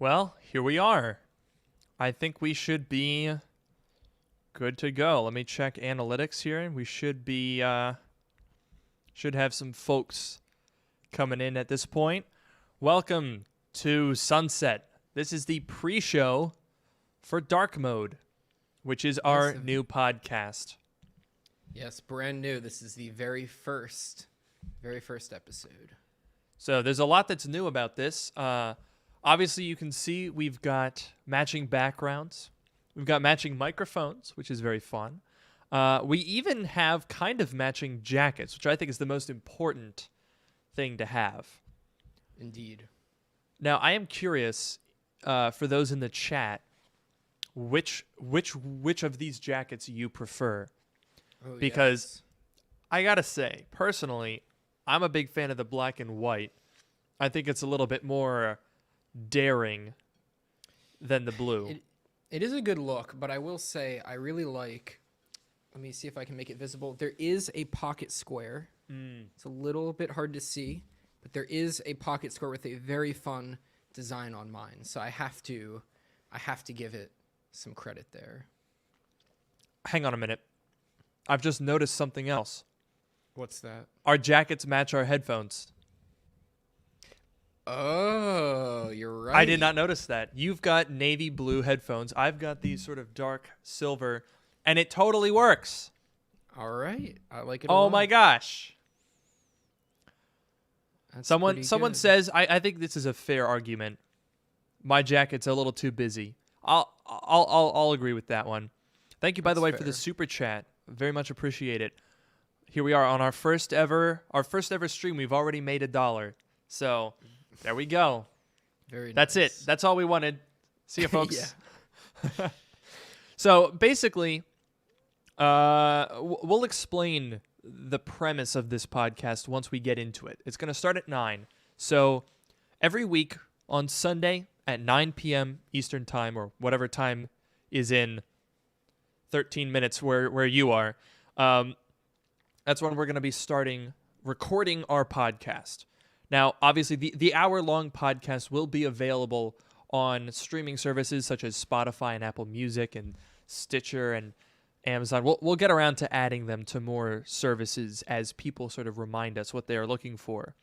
Well, here we are. I think we should be good to go. Let me check analytics here. We should be should have some folks coming in at this point. Welcome to Sunset. This is the pre-show for Dark Mode, which is our new podcast. Yes, brand new. This is the very first episode. So there's a lot that's new about this. Obviously, you can see we've got matching backgrounds. We've got matching microphones, which is very fun. We even have kind of matching jackets, which I think is the most important thing to have. Indeed. Now, I am curious, for those in the chat, which of these jackets you prefer? Oh, Because yes. I gotta say, personally, I'm a big fan of the black and white. I think it's a little bit more daring than the blue. It is a good look, but I will say I really like. Let me see if I can make it visible. There is a pocket square. It's a little bit hard to see, but there is a pocket square with a very fun design on mine. So I have to give it some credit there. Hang on a minute. I've just noticed something else. What's that? Our jackets match our headphones. Oh, you're right. I did not notice that. You've got navy blue headphones. I've got these sort of dark silver, and it totally works. All right, I like it. Oh my gosh. That's Someone good. says, I think this is a fair argument. My jacket's a little too busy. I'll agree with that one. Thank you, by the way, That's for the fair. super chat. Very much appreciate it. Here we are on our first ever stream. We've already made $1. So there we go. Very That's nice. it. That's all we wanted. See you, folks. Yeah. So basically, we'll explain the premise of this podcast once we get into it. It's going to start at 9. So every week on Sunday at 9 p.m. Eastern Time, or whatever time is in 13 minutes where you are, that's when we're going to be recording our podcast. Now, obviously, the hour-long podcast will be available on streaming services such as Spotify and Apple Music and Stitcher and Amazon. We'll get around to adding them to more services as people sort of remind us what they are looking for.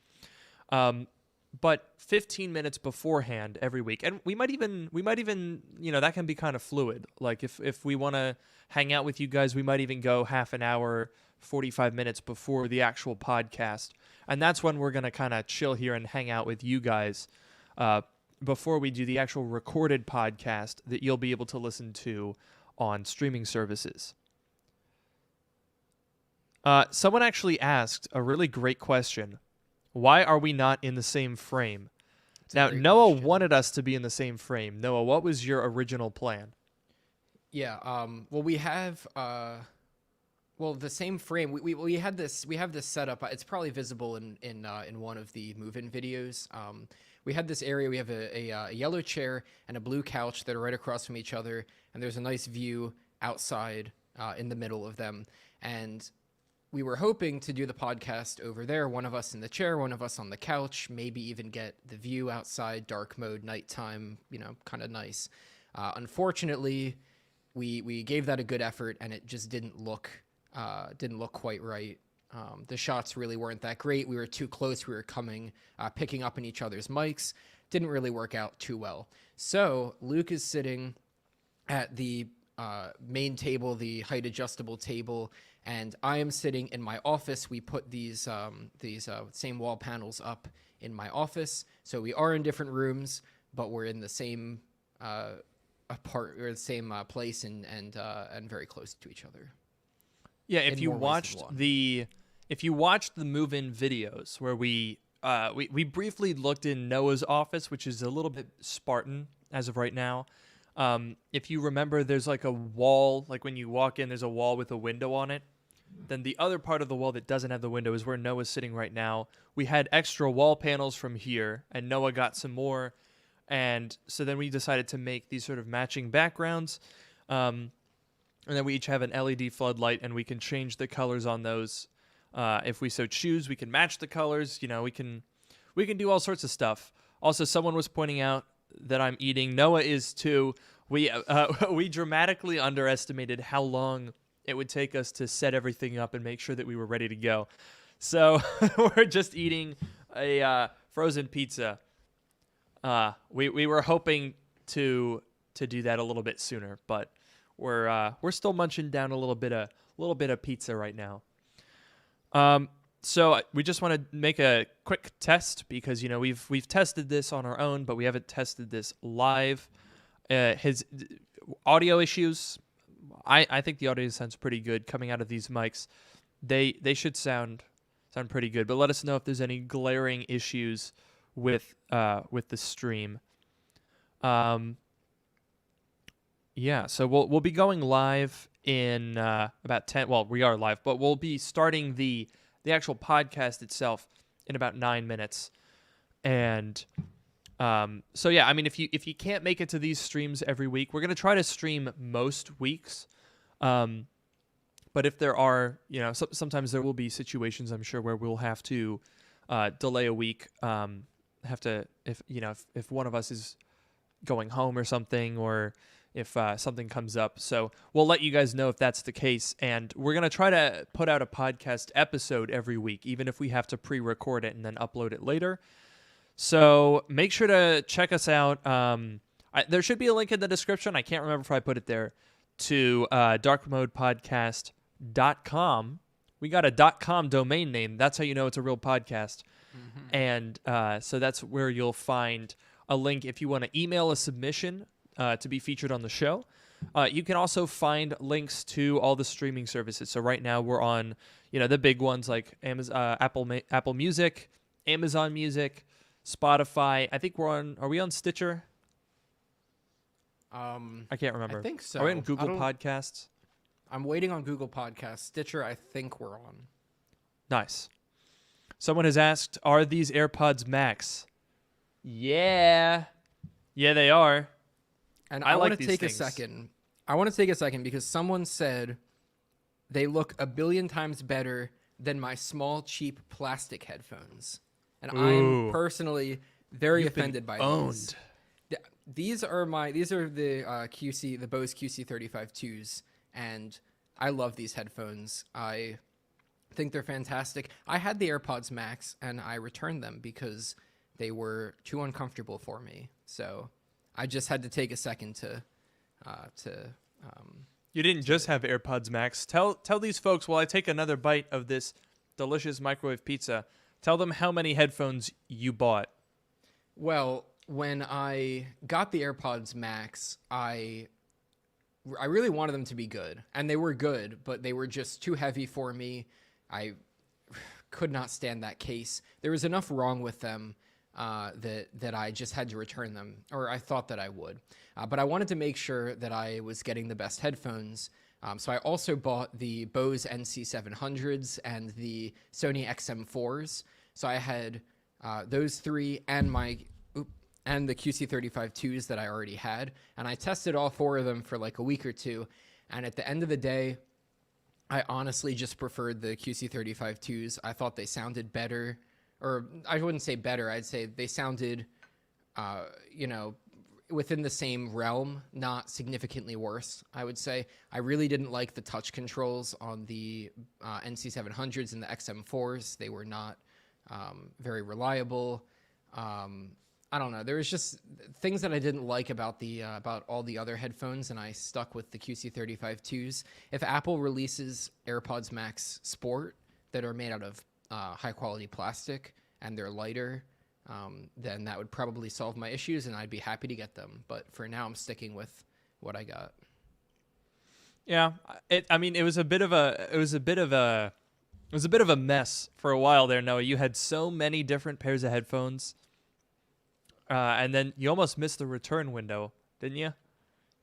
But 15 minutes beforehand every week, and we might even that can be kind of fluid. Like if we want to hang out with you guys, we might even go half an hour, 45 minutes before the actual podcast, and that's when we're gonna kind of chill here and hang out with you guys before we do the actual recorded podcast that you'll be able to listen to on streaming services. Someone actually asked a really great question. Why are we not in the same frame? Now, Noah wanted us to be in the same frame. Noah, what was your original plan? Yeah. Well, we have the same frame. We had this. We have this set up. It's probably visible in one of the move-in videos. We had this area. We have a yellow chair and a blue couch that are right across from each other, and there's a nice view outside in the middle of them. And we were hoping to do the podcast over there, one of us in the chair, one of us on the couch, maybe even get the view outside, dark mode, nighttime, kind of nice. Unfortunately, we gave that a good effort, and it just didn't look quite right. The shots really weren't that great. We were too close. We were picking up in each other's mics. Didn't really work out too well. So Luke is sitting at the main table, the height adjustable table, and I am sitting in my office. We put these same wall panels up in my office, so we are in different rooms, but we're in the same place and very close to each other. Yeah, if you watched the move-in videos where we briefly looked in Noah's office, which is a little bit Spartan as of right now. If you remember, there's like a wall, like when you walk in, there's a wall with a window on it. Then the other part of the wall that doesn't have the window is where Noah's sitting right now. We had extra wall panels from here, and Noah got some more. And so then we decided to make these sort of matching backgrounds. And then we each have an LED floodlight, and we can change the colors on those if we so choose. We can match the colors. We can do all sorts of stuff. Also, someone was pointing out that I'm eating. Noah is too. We dramatically underestimated how long it would take us to set everything up and make sure that we were ready to go. So we're just eating a frozen pizza. We were hoping to do that a little bit sooner, but we're still munching down a little bit of pizza right now. So we just want to make a quick test because we've tested this on our own, but we haven't tested this live. His audio issues, I think the audio sounds pretty good coming out of these mics. They should sound pretty good, but let us know if there's any glaring issues with the stream. Yeah, so we'll be going live in about 10. Well, we are live, but we'll be starting the actual podcast itself in about 9 minutes. And so yeah, I mean, if you can't make it to these streams every week, we're gonna try to stream most weeks. But if there are, sometimes there will be situations, I'm sure, where we'll have to delay a week. If one of us is going home or something, or if something comes up. So we'll let you guys know if that's the case. And we're going to try to put out a podcast episode every week, even if we have to pre-record it and then upload it later. So make sure to check us out. There should be a link in the description. I can't remember if I put it there, to darkmodepodcast.com. We got a .com domain name. That's how you know it's a real podcast. Mm-hmm. And so that's where you'll find a link if you want to email a submission to be featured on the show. You can also find links to all the streaming services. So right now we're on, the big ones like Amazon, Apple Music, Amazon Music, Spotify. I think are we on Stitcher? I can't remember. I think so. Are we on Google Podcasts? I'm waiting on Google Podcasts. Stitcher, I think we're on. Nice. Someone has asked, are these AirPods Max? Yeah. Yeah, they are. And I want to take a second. I want to take a second because someone said they look a billion times better than my small, cheap plastic headphones. And I'm personally very offended by these. These are the QC, the Bose QC35-2s, and I love these headphones. I think they're fantastic. I had the AirPods Max, and I returned them because they were too uncomfortable for me. So I just had to take a second to. You didn't just have AirPods Max. Tell these folks while I take another bite of this delicious microwave pizza. Tell them how many headphones you bought. Well, when I got the AirPods Max, I really wanted them to be good, and they were good, but they were just too heavy for me. I could not stand that case. There was enough wrong with them that I just had to return them, or I thought that I would. But I wanted to make sure that I was getting the best headphones. So I also bought the Bose NC700s and the Sony XM4s. So I had those three and and the QC35-2s that I already had. And I tested all four of them for like a week or two. And at the end of the day, I honestly just preferred the QC35-2s. I thought they sounded better. Or I wouldn't say better. I'd say they sounded, within the same realm, not significantly worse, I would say. I really didn't like the touch controls on the NC700s and the XM4s. They were not very reliable. I don't know. There was just things that I didn't like about about all the other headphones, and I stuck with the QC35-2s. If Apple releases AirPods Max Sport that are made out of high-quality plastic and they're lighter, then that would probably solve my issues, and I'd be happy to get them. But for now, I'm sticking with what I got. Yeah, it was a bit of a mess for a while there. Noah, you had so many different pairs of headphones. And then you almost missed the return window, didn't you?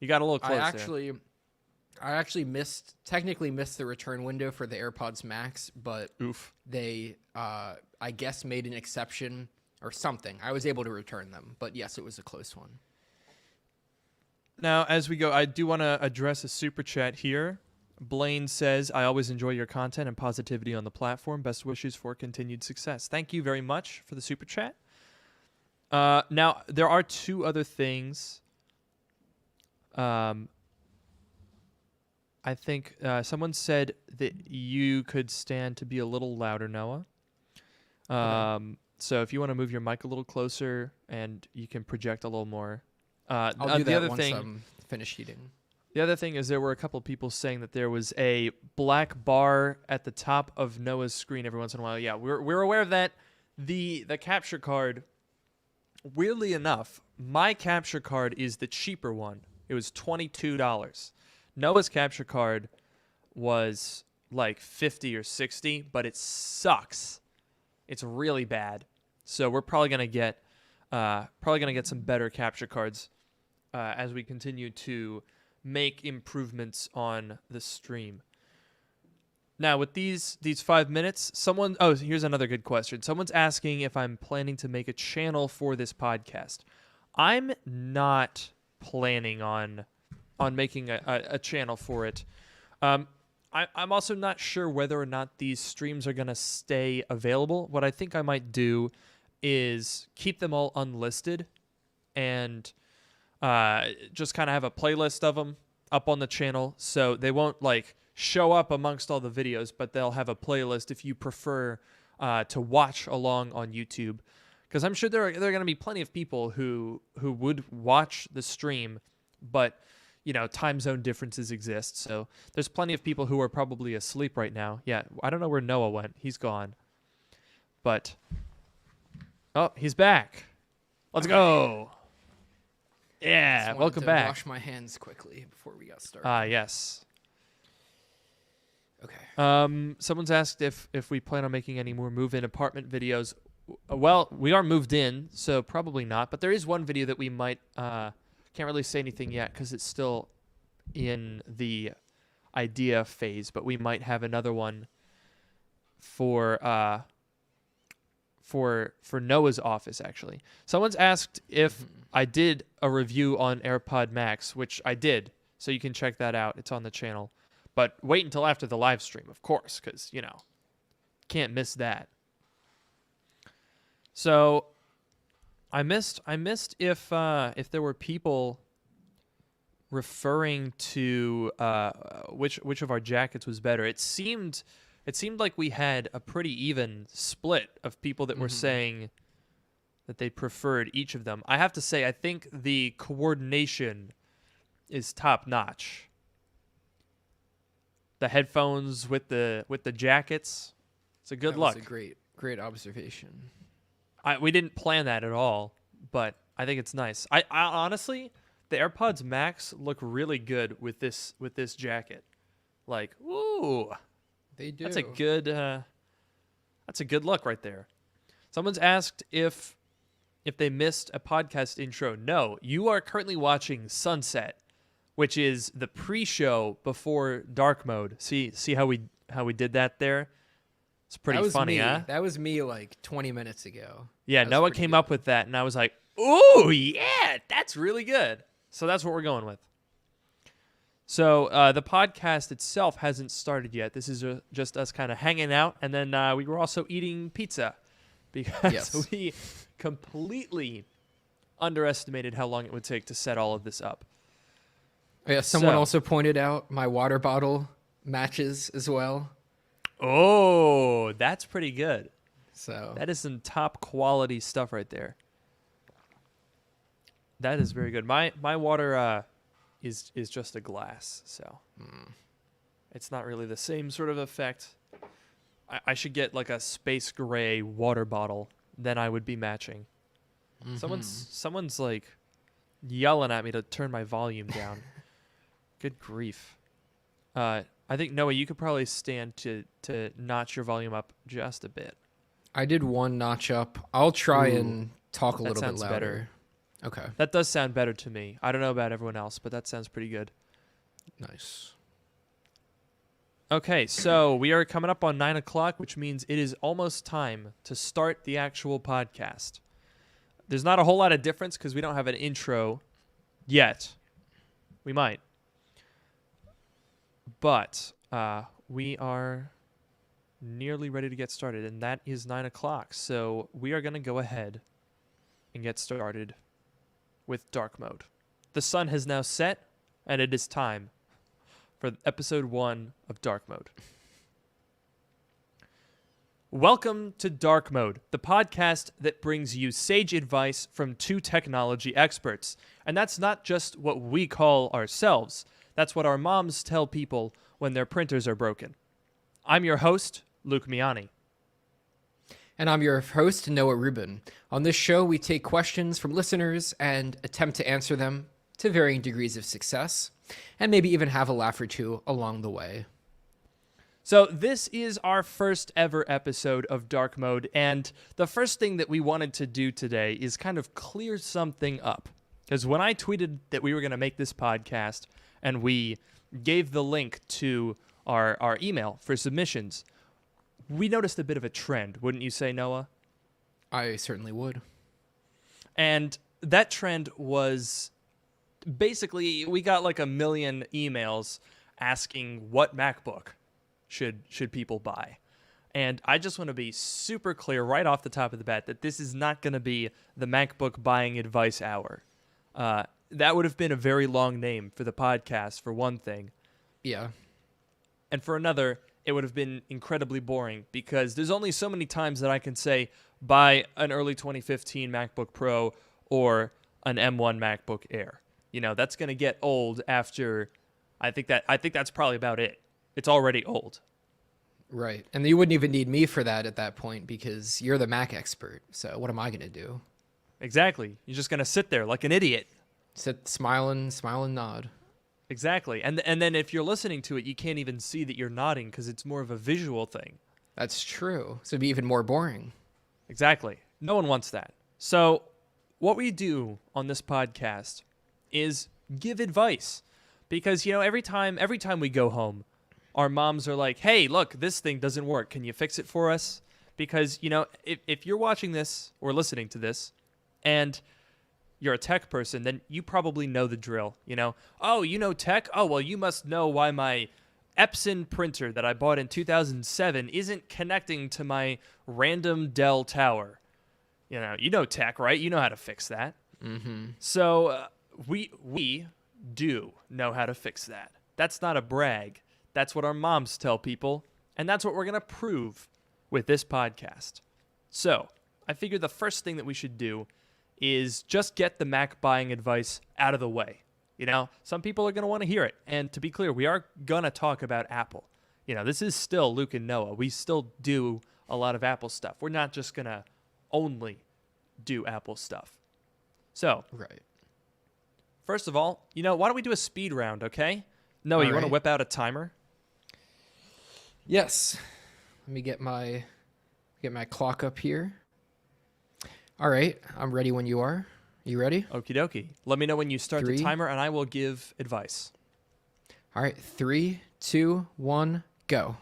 You got a little close. I actually technically missed the return window for the AirPods Max, but they, I guess, made an exception or something. I was able to return them, but yes, it was a close one. Now, as we go, I do want to address a super chat here. Blaine says, I always enjoy your content and positivity on the platform. Best wishes for continued success. Thank you very much for the super chat. Now there are two other things. I think someone said that you could stand to be a little louder, Noah. So if you want to move your mic a little closer and you can project a little more. I'll do the that other once thing, I'm finished eating. The other thing is there were a couple of people saying that there was a black bar at the top of Noah's screen every once in a while. Yeah, we're aware of that. The capture card, weirdly enough, my capture card is the cheaper one. It was $22. Noah's capture card was like 50 or 60, but it sucks. It's really bad. So we're probably gonna get some better capture cards as we continue to make improvements on the stream. Now with these 5 minutes, here's another good question. Someone's asking if I'm planning to make a channel for this podcast. I'm not planning on making a channel for it. I'm also not sure whether or not these streams are going to stay available. What I think I might do is keep them all unlisted and just kind of have a playlist of them up on the channel, so they won't like show up amongst all the videos, but they'll have a playlist if you prefer to watch along on YouTube. Because I'm sure there are going to be plenty of people who would watch the stream, but time zone differences exist. So there's plenty of people who are probably asleep right now. Yeah, I don't know where Noah went. He's gone. But oh, he's back. Let's go. Yeah, welcome back. Wash my hands quickly before we got started. Yes. Okay. Someone's asked if we plan on making any more move-in apartment videos. Well, we are moved in, so probably not. But there is one video that we might. Can't really say anything yet because it's still in the idea phase. But we might have another one for Noah's office. Actually, someone's asked if I did a review on AirPod Max, which I did. So you can check that out. It's on the channel. But wait until after the live stream, of course, because can't miss that. So I missed if there were people referring to which of our jackets was better. It seemed like we had a pretty even split of people that were saying that they preferred each of them. I have to say, I think the coordination is top notch. The headphones with the jackets, it's a good look. That's a great observation. We didn't plan that at all, but I think it's nice. I honestly, the AirPods Max look really good with this jacket. Like, ooh, they do. That's a good look right there. Someone's asked if they missed a podcast intro. No, you are currently watching Sunset, which is the pre-show before Dark Mode. See how we did that there? It's pretty funny, huh? That was me like 20 minutes ago. Yeah, Noah came up with that, and I was like, ooh, yeah, that's really good. So that's what we're going with. So the podcast itself hasn't started yet. This is just us kind of hanging out, and then we were also eating pizza because we completely underestimated how long it would take to set all of this up. Yeah, someone also pointed out my water bottle matches as well. Oh, that's pretty good. So that is some top quality stuff right there. That is very good. My water is just a glass, so it's not really the same sort of effect. I should get like a space gray water bottle, then I would be matching. Someone's like yelling at me to turn my volume down. Good grief. I think, Noah, you could probably stand to notch your volume up just a bit. I did one notch up. I'll try and talk a little bit louder. Better. Okay. That does sound better to me. I don't know about everyone else, but that sounds pretty good. Nice. Okay, so we are coming up on 9 o'clock, which means it is almost time to start the actual podcast. There's not a whole lot of difference because we don't have an intro yet. We might. But we are nearly ready to get started, and that is 9 o'clock. So we are going to go ahead and get started with dark mode. The sun has now set, and it is time for episode 1 of Dark Mode. Welcome to Dark Mode, the podcast that brings you sage advice from two technology experts. And that's not just what we call ourselves. That's what our moms tell people when their printers are broken. I'm your host, Luke Miani. And I'm your host, Noah Rubin. On this show, we take questions from listeners and attempt to answer them to varying degrees of success, and maybe even have a laugh or two along the way. So this is our first ever episode of Dark Mode, and the first thing that we wanted to do today is kind of clear something up. Because when I tweeted that we were going to make this podcast, and we gave the link to our email for submissions, we noticed a bit of a trend, wouldn't you say, Noah? I certainly would. And that trend was basically, we got like 1 million emails asking what MacBook should people buy. And I just want to be super clear right off the top of the bat that this is not going to be the MacBook buying advice hour. That would have been a very long name for the podcast, for one thing. Yeah. And for another, it would have been incredibly boring because there's only so many times that I can say buy an early 2015 MacBook Pro or an M1 MacBook Air. You know, that's going to get old after, I think that's probably about it. It's already old. Right. And you wouldn't even need me for that at that point because you're the Mac expert. So what am I going to do? Exactly. You're just going to sit there like an idiot. Sit, smile and nod. Exactly. And then if you're listening to it, you can't even see that you're nodding because it's more of a visual thing. That's true. So it'd be even more boring. Exactly. No one wants that. So what we do on this podcast is give advice. Because, you know, every time we go home, our moms are like, hey, look, this thing doesn't work. Can you fix it for us? Because, you know, if you're watching this or listening to this and you're a tech person, then you probably know the drill. You know, oh, you know tech? Oh, well, you must know why my Epson printer that I bought in 2007 isn't connecting to my random Dell tower. You know tech, right? You know how to fix that. Mm-hmm. So we do know how to fix that. That's not a brag. That's what our moms tell people, and that's what we're going to prove with this podcast. So I figured the first thing that we should do is just get the Mac buying advice out of the way. You know, some people are going to want to hear it. And to be clear, we are going to talk about Apple. You know, this is still Luke and Noah. We still do a lot of Apple stuff. We're not just going to only do Apple stuff. So, right. First of all, you know, why don't we do a speed round, okay? Noah, you want to whip out a timer? Yes. Let me get my clock up here. All right, I'm ready when you are. You ready? Okie dokie. Let me know when you start 3. the timer, and I will give advice. All right, 3, 2, 1, go.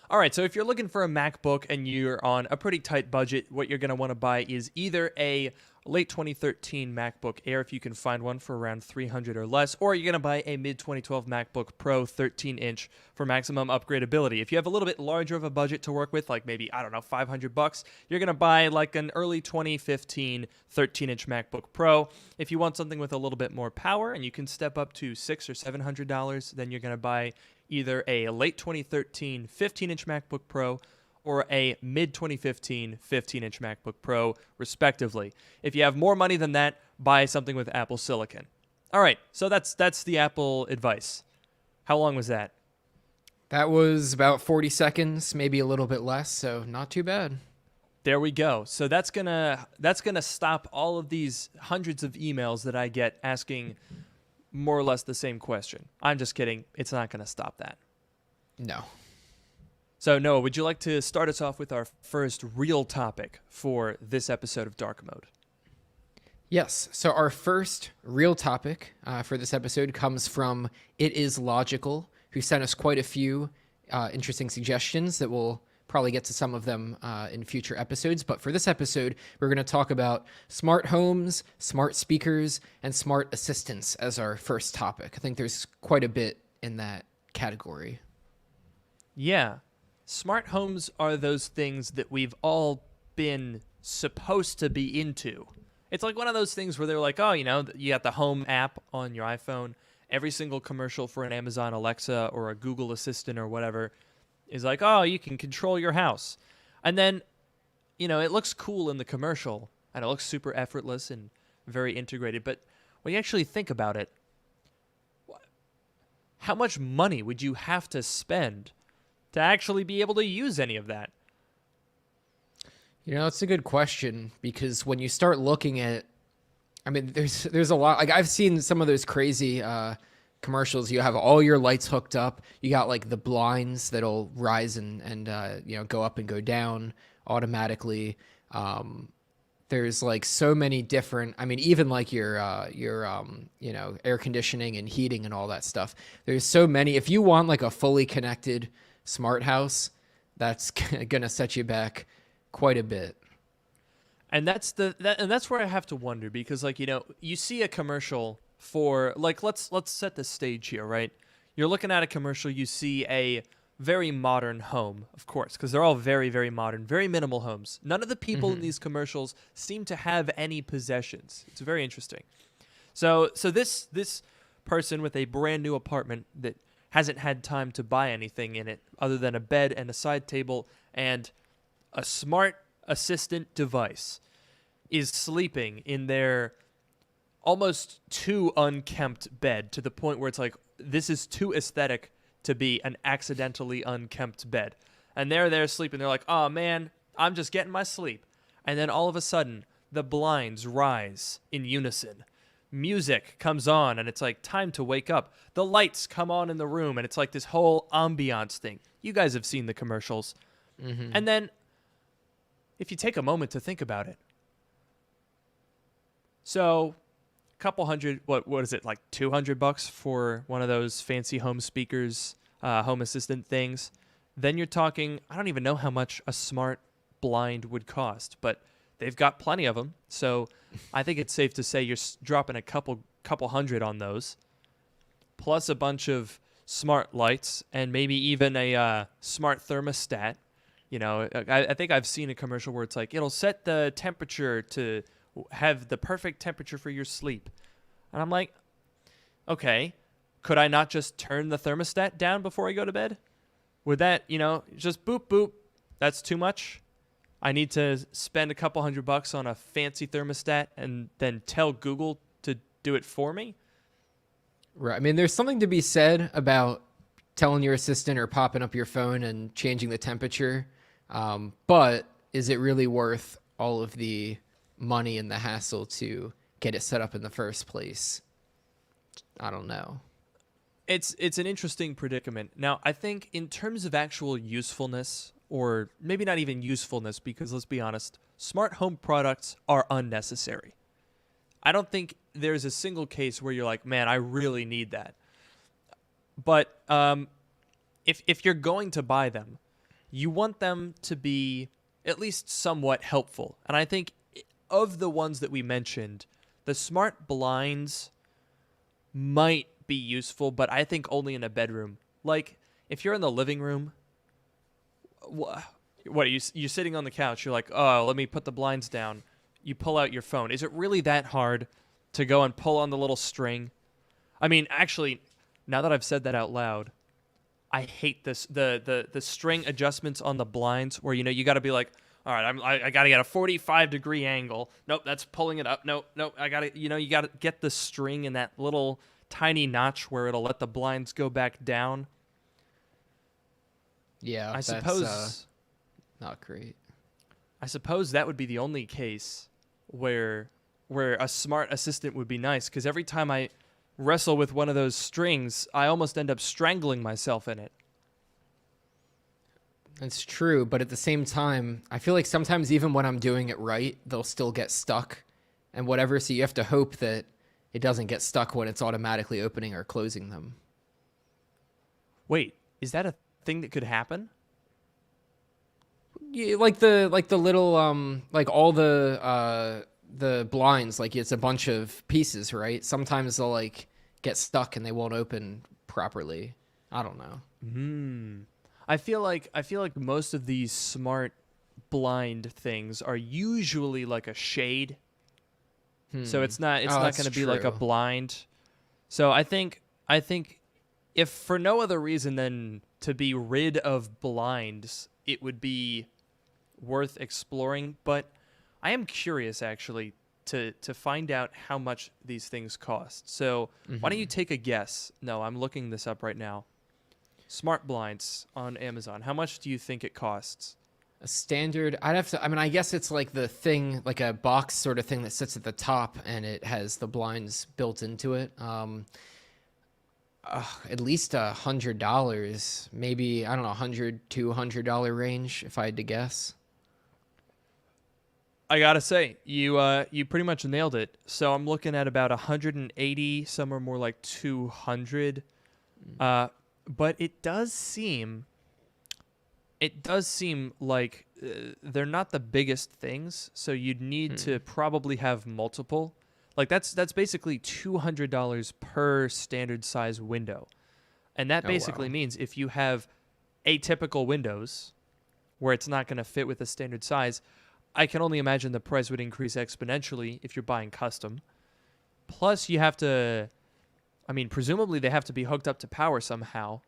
All right, so if you're looking for a MacBook and you're on a pretty tight budget, what you're going to want to buy is either a late 2013 MacBook Air, if you can find one for around $300 or less, or you're going to buy a mid-2012 MacBook Pro 13-inch for maximum upgradability. If you have a little bit larger of a budget to work with, like maybe, I don't know, $500, you're going to buy like an early 2015 13-inch MacBook Pro. If you want something with a little bit more power and you can step up to $600 or $700, then you're going to buy either a late 2013 15-inch MacBook Pro or a mid-2015 15-inch MacBook Pro, respectively. If you have more money than that, buy something with Apple Silicon. All right, so that's the Apple advice. How long was that? That was about 40 seconds, maybe a little bit less, so not too bad. There we go. So that's gonna stop all of these hundreds of emails that I get asking more or less the same question. I'm just kidding. It's not going to stop that. No. So, Noah, would you like to start us off with our first real topic for this episode of Dark Mode? Yes. So our first real topic for this episode comes from It Is Logical, who sent us quite a few interesting suggestions that we'll probably get to some of them in future episodes. But for this episode, we're going to talk about smart homes, smart speakers, and smart assistants as our first topic. I think there's quite a bit in that category. Yeah. Smart homes are those things that we've all been supposed to be into It's like one of those things where they're like, oh, you got the Home app on your iPhone. Every single commercial for an Amazon Alexa or a Google Assistant or whatever is like, oh, you can control your house. And then, it looks cool in the commercial and it looks super effortless and very integrated. But when you actually think about it, how much money would you have to spend to actually be able to use any of that? It's a good question, because when you start looking at, I mean, there's a lot. Like, I've seen some of those crazy commercials. You have all your lights hooked up. You got like the blinds that'll rise and go up and go down automatically. There's like so many different. I mean, even like your air conditioning and heating and all that stuff. There's so many. If you want like a fully connected smart house, that's gonna set you back quite a bit. And that's where I have to wonder, because you see a commercial for, like, let's set the stage here, right? You're looking at a commercial, you see a very modern home, of course, because they're all very, very modern, very minimal homes. None of the people in these commercials seem to have any possessions. It's very interesting. So this person with a brand new apartment that hasn't had time to buy anything in it other than a bed and a side table and a smart assistant device is sleeping in their almost too unkempt bed, to the point where it's like, this is too aesthetic to be an accidentally unkempt bed. And they're there sleeping. They're like, oh man, I'm just getting my sleep. And then all of a sudden, the blinds rise in unison. Music comes on and it's like, time to wake up. The lights come on in the room and it's like this whole ambiance thing. You guys have seen the commercials. And then if you take a moment to think about it, so a couple hundred, what is it, like $200 for one of those fancy home speakers, home assistant things? Then you're talking, I don't even know how much a smart blind would cost, but they've got plenty of them. So I think it's safe to say you're dropping a couple hundred on those, plus a bunch of smart lights and maybe even a smart thermostat. I think I've seen a commercial where it's like, it'll set the temperature to have the perfect temperature for your sleep. And I'm like, okay, could I not just turn the thermostat down before I go to bed? Would that, just boop, boop, that's too much? I need to spend a couple $100 on a fancy thermostat and then tell Google to do it for me? Right. I mean, there's something to be said about telling your assistant or popping up your phone and changing the temperature. But is it really worth all of the money and the hassle to get it set up in the first place? I don't know. It's an interesting predicament. Now, I think in terms of actual usefulness, or maybe not even usefulness, because let's be honest, smart home products are unnecessary. I don't think there's a single case where you're like, man, I really need that. But if you're going to buy them, you want them to be at least somewhat helpful. And I think of the ones that we mentioned, the smart blinds might be useful, but I think only in a bedroom. Like, if you're in the living room, what are you're sitting on the couch, you're like, oh, let me put the blinds down. You pull out your phone. Is it really that hard to go and pull on the little string? I mean, actually, now that I've said that out loud, I hate this the string adjustments on the blinds where you got to be like, all right, I got to get a 45-degree angle. Nope, that's pulling it up. Nope, I got to you got to get the string in that little tiny notch where it'll let the blinds go back down. Yeah, I suppose not great. I suppose that would be the only case where a smart assistant would be nice, because every time I wrestle with one of those strings, I almost end up strangling myself in it. It's true, but at the same time, I feel like sometimes even when I'm doing it right, they'll still get stuck and whatever, so you have to hope that it doesn't get stuck when it's automatically opening or closing them. Wait, is that a thing that could happen? Yeah, like the little like all the blinds, like it's a bunch of pieces, right? Sometimes they'll like get stuck and they won't open properly. I don't know. I feel like most of these smart blind things are usually like a shade, So it's Oh, not that's going to be like a true. blind. So I think if for no other reason than to be rid of blinds, it would be worth exploring. But I am curious actually to find out how much these things cost. So why don't you Hmm. take a guess? No, I'm looking this up right now. Smart blinds on Amazon. How much do you think it costs? A standard, I'd have to, I mean, I guess it's like the thing, like a box sort of thing that sits at the top and it has the blinds built into it. At least $100, maybe, I don't know, $100 to $200 range, if I had to guess. I gotta say, you pretty much nailed it. So I'm looking at about 180, some are more like 200. Uh, but it does seem like they're not the biggest things. So you'd need to probably have multiple. Like that's basically $200 per standard size window, and that Oh, basically wow. means if you have atypical windows where it's not going to fit with a standard size, I can only imagine the price would increase exponentially if you're buying custom. Plus, you have to, I mean, presumably they have to be hooked up to power somehow.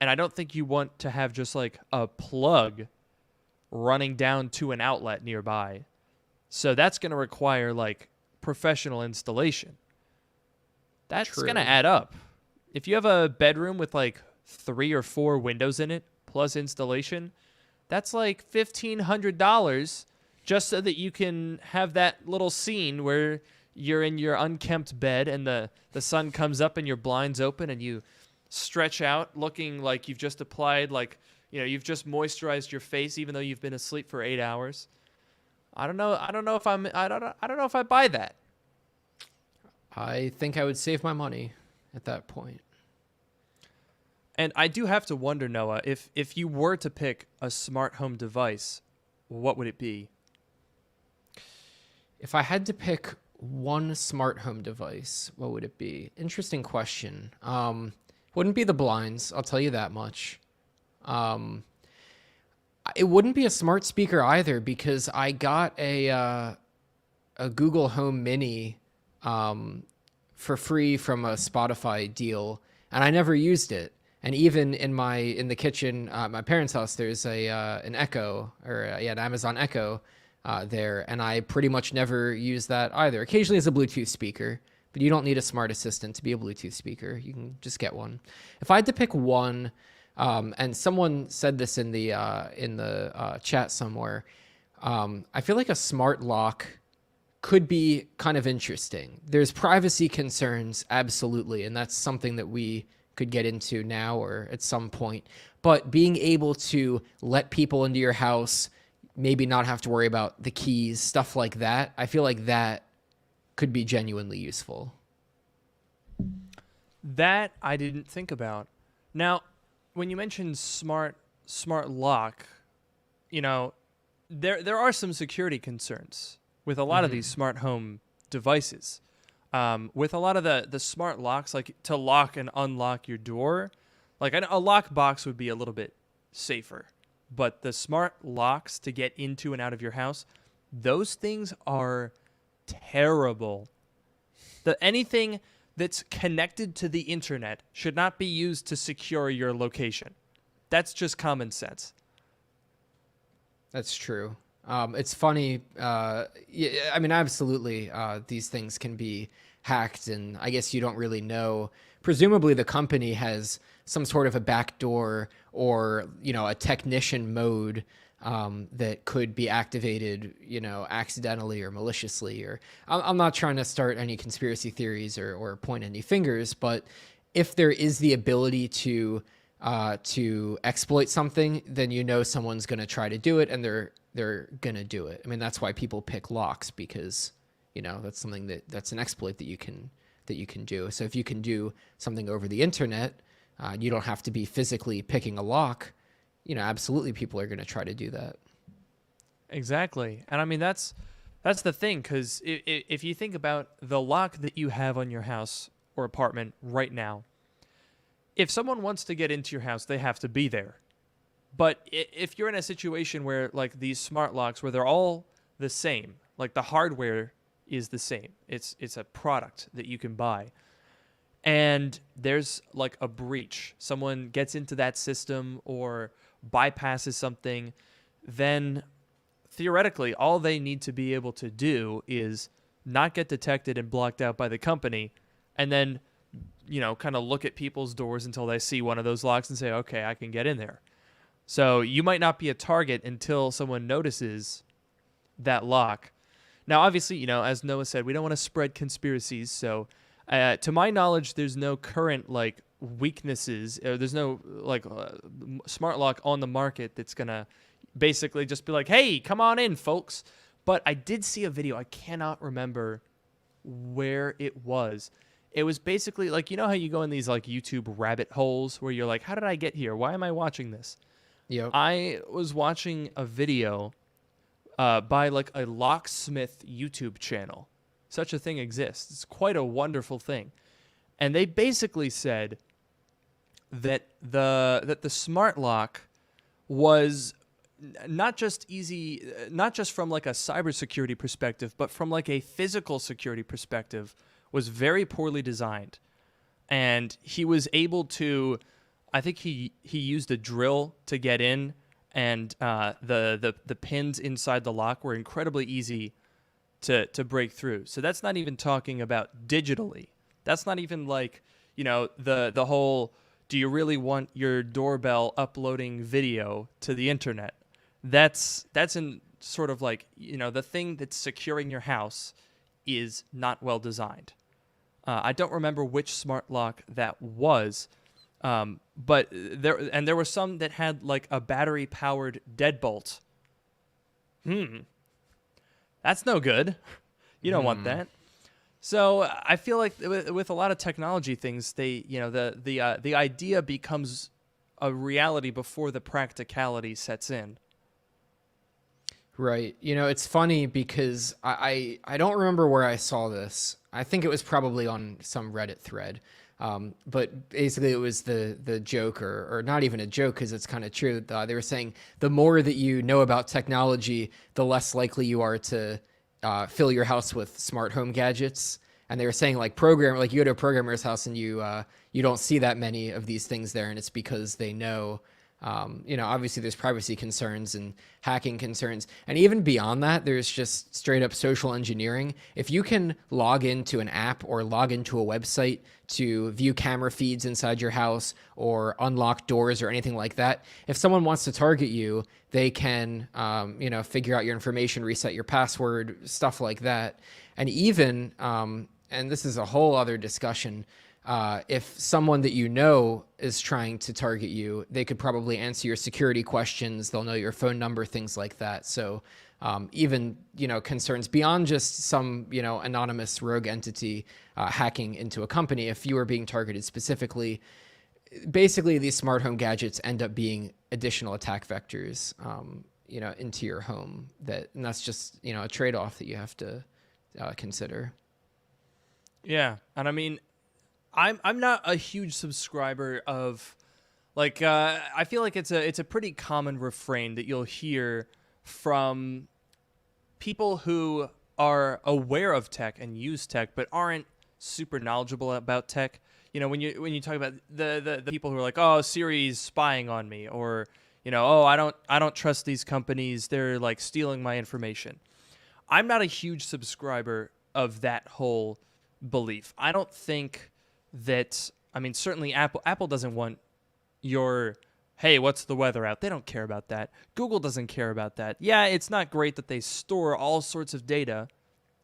And I don't think you want to have just like a plug running down to an outlet nearby. So that's going to require like professional installation. That's going to True. add up. If you have a bedroom with like 3 or 4 windows in it plus installation, that's like $1,500 just so that you can have that little scene where you're in your unkempt bed and the sun comes up and your blinds open and you stretch out looking like you've just applied like you've just moisturized your face even though you've been asleep for 8 hours. I don't know if I don't know if I buy that. I think I would save my money at that point. And I do have to wonder, Noah, if you were to pick a smart home device, what would it be? If I had to pick one smart home device, what would it be? Interesting question. Wouldn't be the blinds, I'll tell you that much. Um, it wouldn't be a smart speaker either because I got a Google Home Mini for free from a Spotify deal, and I never used it. And even in the kitchen, my parents' house, there's an Echo an Amazon Echo there, and I pretty much never use that either. Occasionally as a Bluetooth speaker, but you don't need a smart assistant to be a Bluetooth speaker. You can just get one. If I had to pick one, and someone said this in the chat somewhere, I feel like a smart lock could be kind of interesting. There's privacy concerns, absolutely, and that's something that we could get into now or at some point. But being able to let people into your house, maybe not have to worry about the keys, stuff like that, I feel like that could be genuinely useful. That I didn't think about. Now, when you mentioned smart lock, you know, there are some security concerns with a lot of these smart home devices. With a lot of the smart locks, like to lock and unlock your door, like a lock box would be a little bit safer, but the smart locks to get into and out of your house, those things are terrible. Anything that's connected to the internet should not be used to secure your location. That's just common sense. That's true. It's funny. Yeah, I mean, absolutely, these things can be hacked, and I guess you don't really know. Presumably, the company has some sort of a backdoor or a technician mode that could be activated, accidentally or maliciously. Or I'm not trying to start any conspiracy theories or point any fingers, but if there is the ability to exploit something, then someone's going to try to do it, and they're going to do it. I mean, that's why people pick locks, because that's something that's an exploit that you can do. So if you can do something over the internet, you don't have to be physically picking a lock. Absolutely, people are going to try to do that. Exactly. And I mean, that's the thing, because if you think about the lock that you have on your house or apartment right now, if someone wants to get into your house, they have to be there. But if you're in a situation where, like, these smart locks, where they're all the same, like the hardware is the same. It's a product that you can buy. And there's like a breach. Someone gets into that system or bypasses something, then theoretically all they need to be able to do is not get detected and blocked out by the company, and then kind of look at people's doors until they see one of those locks and say, okay, I can get in there. So you might not be a target until someone notices that lock. Now, obviously, as Noah said, we don't want to spread conspiracies. So to my knowledge, there's no current like weaknesses. There's no like smart lock on the market that's going to basically just be like, hey, come on in, folks. But I did see a video. I cannot remember where it was. It was basically like, how you go in these like YouTube rabbit holes where you're like, how did I get here? Why am I watching this? Yep. I was watching a video by like a locksmith YouTube channel. Such a thing exists. It's quite a wonderful thing. And they basically said that the smart lock was not just easy, not just from like a cybersecurity perspective, but from like a physical security perspective, was very poorly designed. And he was able to, I think he used a drill to get in, and the pins inside the lock were incredibly easy to break through. So that's not even talking about digitally. That's not even like, the whole, do you really want your doorbell uploading video to the internet? That's in sort of like, the thing that's securing your house is not well designed. I don't remember which smart lock that was, but there were some that had like a battery powered deadbolt. That's no good. You don't want that. So I feel like with a lot of technology things, they the idea becomes a reality before the practicality sets in. Right. It's funny because I don't remember where I saw this. I think it was probably on some Reddit thread. But basically it was the joke, or not even a joke because it's kind of true. They were saying the more that you know about technology, the less likely you are to fill your house with smart home gadgets. And they were saying like you go to a programmer's house and you don't see that many of these things there. And it's because they know, obviously there's privacy concerns and hacking concerns. And even beyond that, there's just straight up social engineering. If you can log into an app or log into a website to view camera feeds inside your house or unlock doors or anything like that, if someone wants to target you, they can, figure out your information, reset your password, stuff like that. And even, and this is a whole other discussion, if someone that is trying to target you, they could probably answer your security questions. They'll know your phone number, things like that. So even, concerns beyond just some, anonymous rogue entity hacking into a company, if you are being targeted specifically, basically these smart home gadgets end up being additional attack vectors, into your home. And that's just, a trade-off that you have to consider. Yeah. And I mean, I'm not a huge subscriber of like I feel like it's a pretty common refrain that you'll hear from people who are aware of tech and use tech but aren't super knowledgeable about tech. When you talk about the people who are like, oh, Siri's spying on me, or oh, I don't trust these companies, they're like stealing my information. I'm not a huge subscriber of that whole belief. I don't think that, certainly Apple doesn't want your, hey, what's the weather out? They don't care about that. Google doesn't care about that. Yeah, it's not great that they store all sorts of data.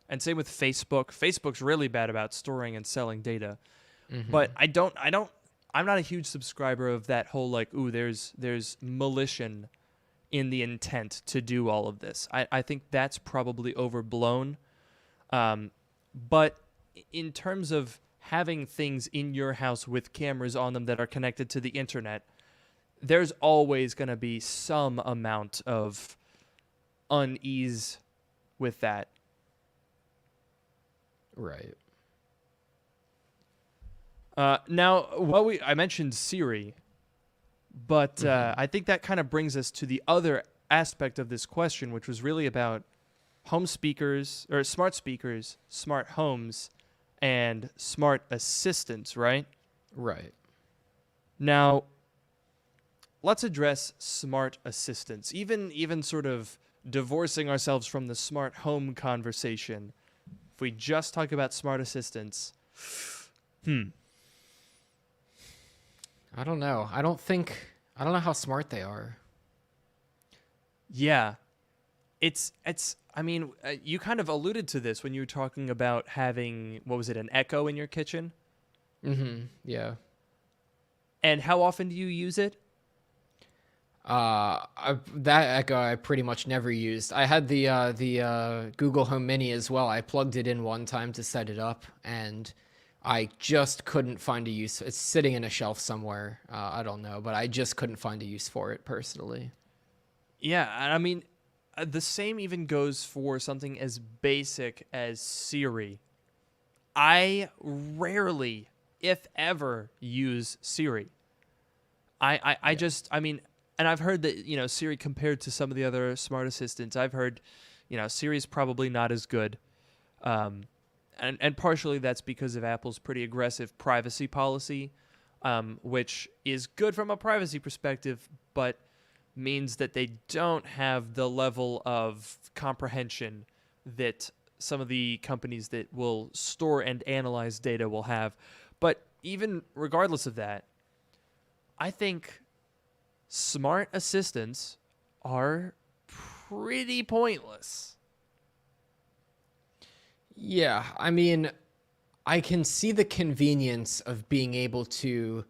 And same with Facebook. Facebook's really bad about storing and selling data. Mm-hmm. But I'm not a huge subscriber of that whole like, ooh, there's malicious in the intent to do all of this. I think that's probably overblown. But in terms of having things in your house with cameras on them that are connected to the internet, there's always going to be some amount of unease with that. Right. Now, I mentioned Siri, but I think that kind of brings us to the other aspect of this question, which was really about home speakers or smart speakers, smart homes, and smart assistants, right? Right. Now, let's address smart assistants. Even sort of divorcing ourselves from the smart home conversation. If we just talk about smart assistants, I don't know. I don't know how smart they are. yeah, it's. I mean, you kind of alluded to this when you were talking about having, what was it, an Echo in your kitchen? Yeah. And how often do you use it? That Echo I pretty much never used. I had the Google Home Mini as well. I plugged it in one time to set it up, and I just couldn't find a use. It's sitting in a shelf somewhere. I don't know, but I just couldn't find a use for it personally. Yeah, and I mean, the same even goes for something as basic as Siri. I rarely, if ever, use Siri. I just, I mean, and I've heard that, Siri compared to some of the other smart assistants, I've heard, Siri's probably not as good. And partially that's because of Apple's pretty aggressive privacy policy, which is good from a privacy perspective, but means that they don't have the level of comprehension that some of the companies that will store and analyze data will have. But even regardless of that, I think smart assistants are pretty pointless. Yeah, I mean, I can see the convenience of being able to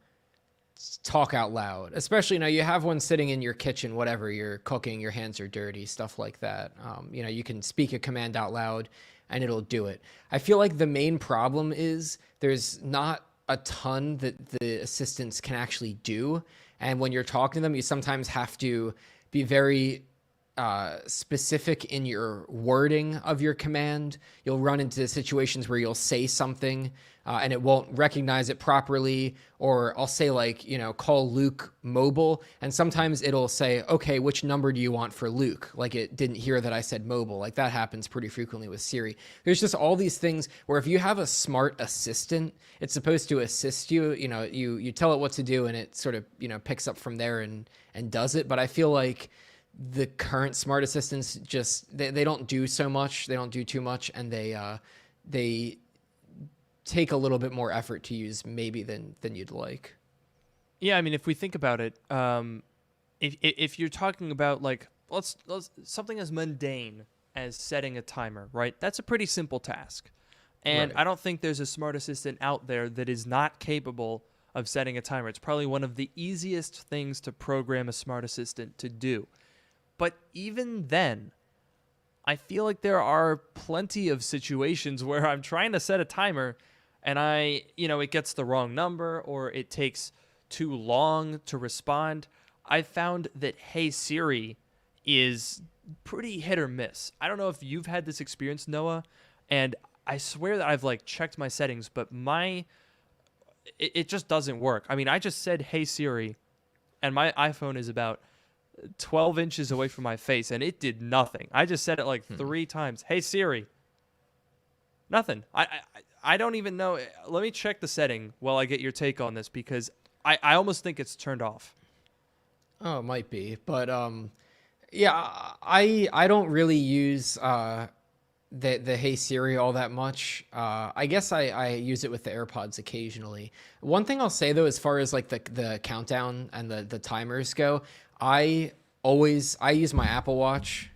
talk out loud, especially now you have one sitting in your kitchen, whatever you're cooking, your hands are dirty, stuff like that. You can speak a command out loud and it'll do it. I feel like the main problem is there's not a ton that the assistants can actually do. And when you're talking to them, you sometimes have to be very specific in your wording of your command. You'll run into situations where you'll say something and it won't recognize it properly. Or I'll say call Luke mobile. And sometimes it'll say, okay, which number do you want for Luke? Like it didn't hear that I said mobile. Like that happens pretty frequently with Siri. There's just all these things where if you have a smart assistant, it's supposed to assist you. You tell it what to do and it sort of, picks up from there and does it. But I feel like the current smart assistants just they don't do so much, they don't do too much, and they take a little bit more effort to use maybe than you'd like. Yeah, I mean, if we think about it, if you're talking about let's something as mundane as setting a timer, right? That's a pretty simple task, and Right. I don't think there's a smart assistant out there that is not capable of setting a timer. It's probably one of the easiest things to program a smart assistant to do. But even then, I feel like there are plenty of situations where I'm trying to set a timer and it gets the wrong number or it takes too long to respond. I found that Hey Siri is pretty hit or miss. I don't know if you've had this experience, Noah, and I swear that I've checked my settings, but it just doesn't work. I mean, I just said Hey Siri and my iPhone is about 12 inches away from my face and it did nothing. I just said it 3 times. Hey Siri. Nothing. I don't even know. Let me check the setting while I get your take on this because I almost think it's turned off. Oh, it might be, but yeah, I don't really use the Hey Siri all that much. I guess I use it with the AirPods occasionally. One thing I'll say though, as far as the countdown and the timers go, I use my Apple Watch.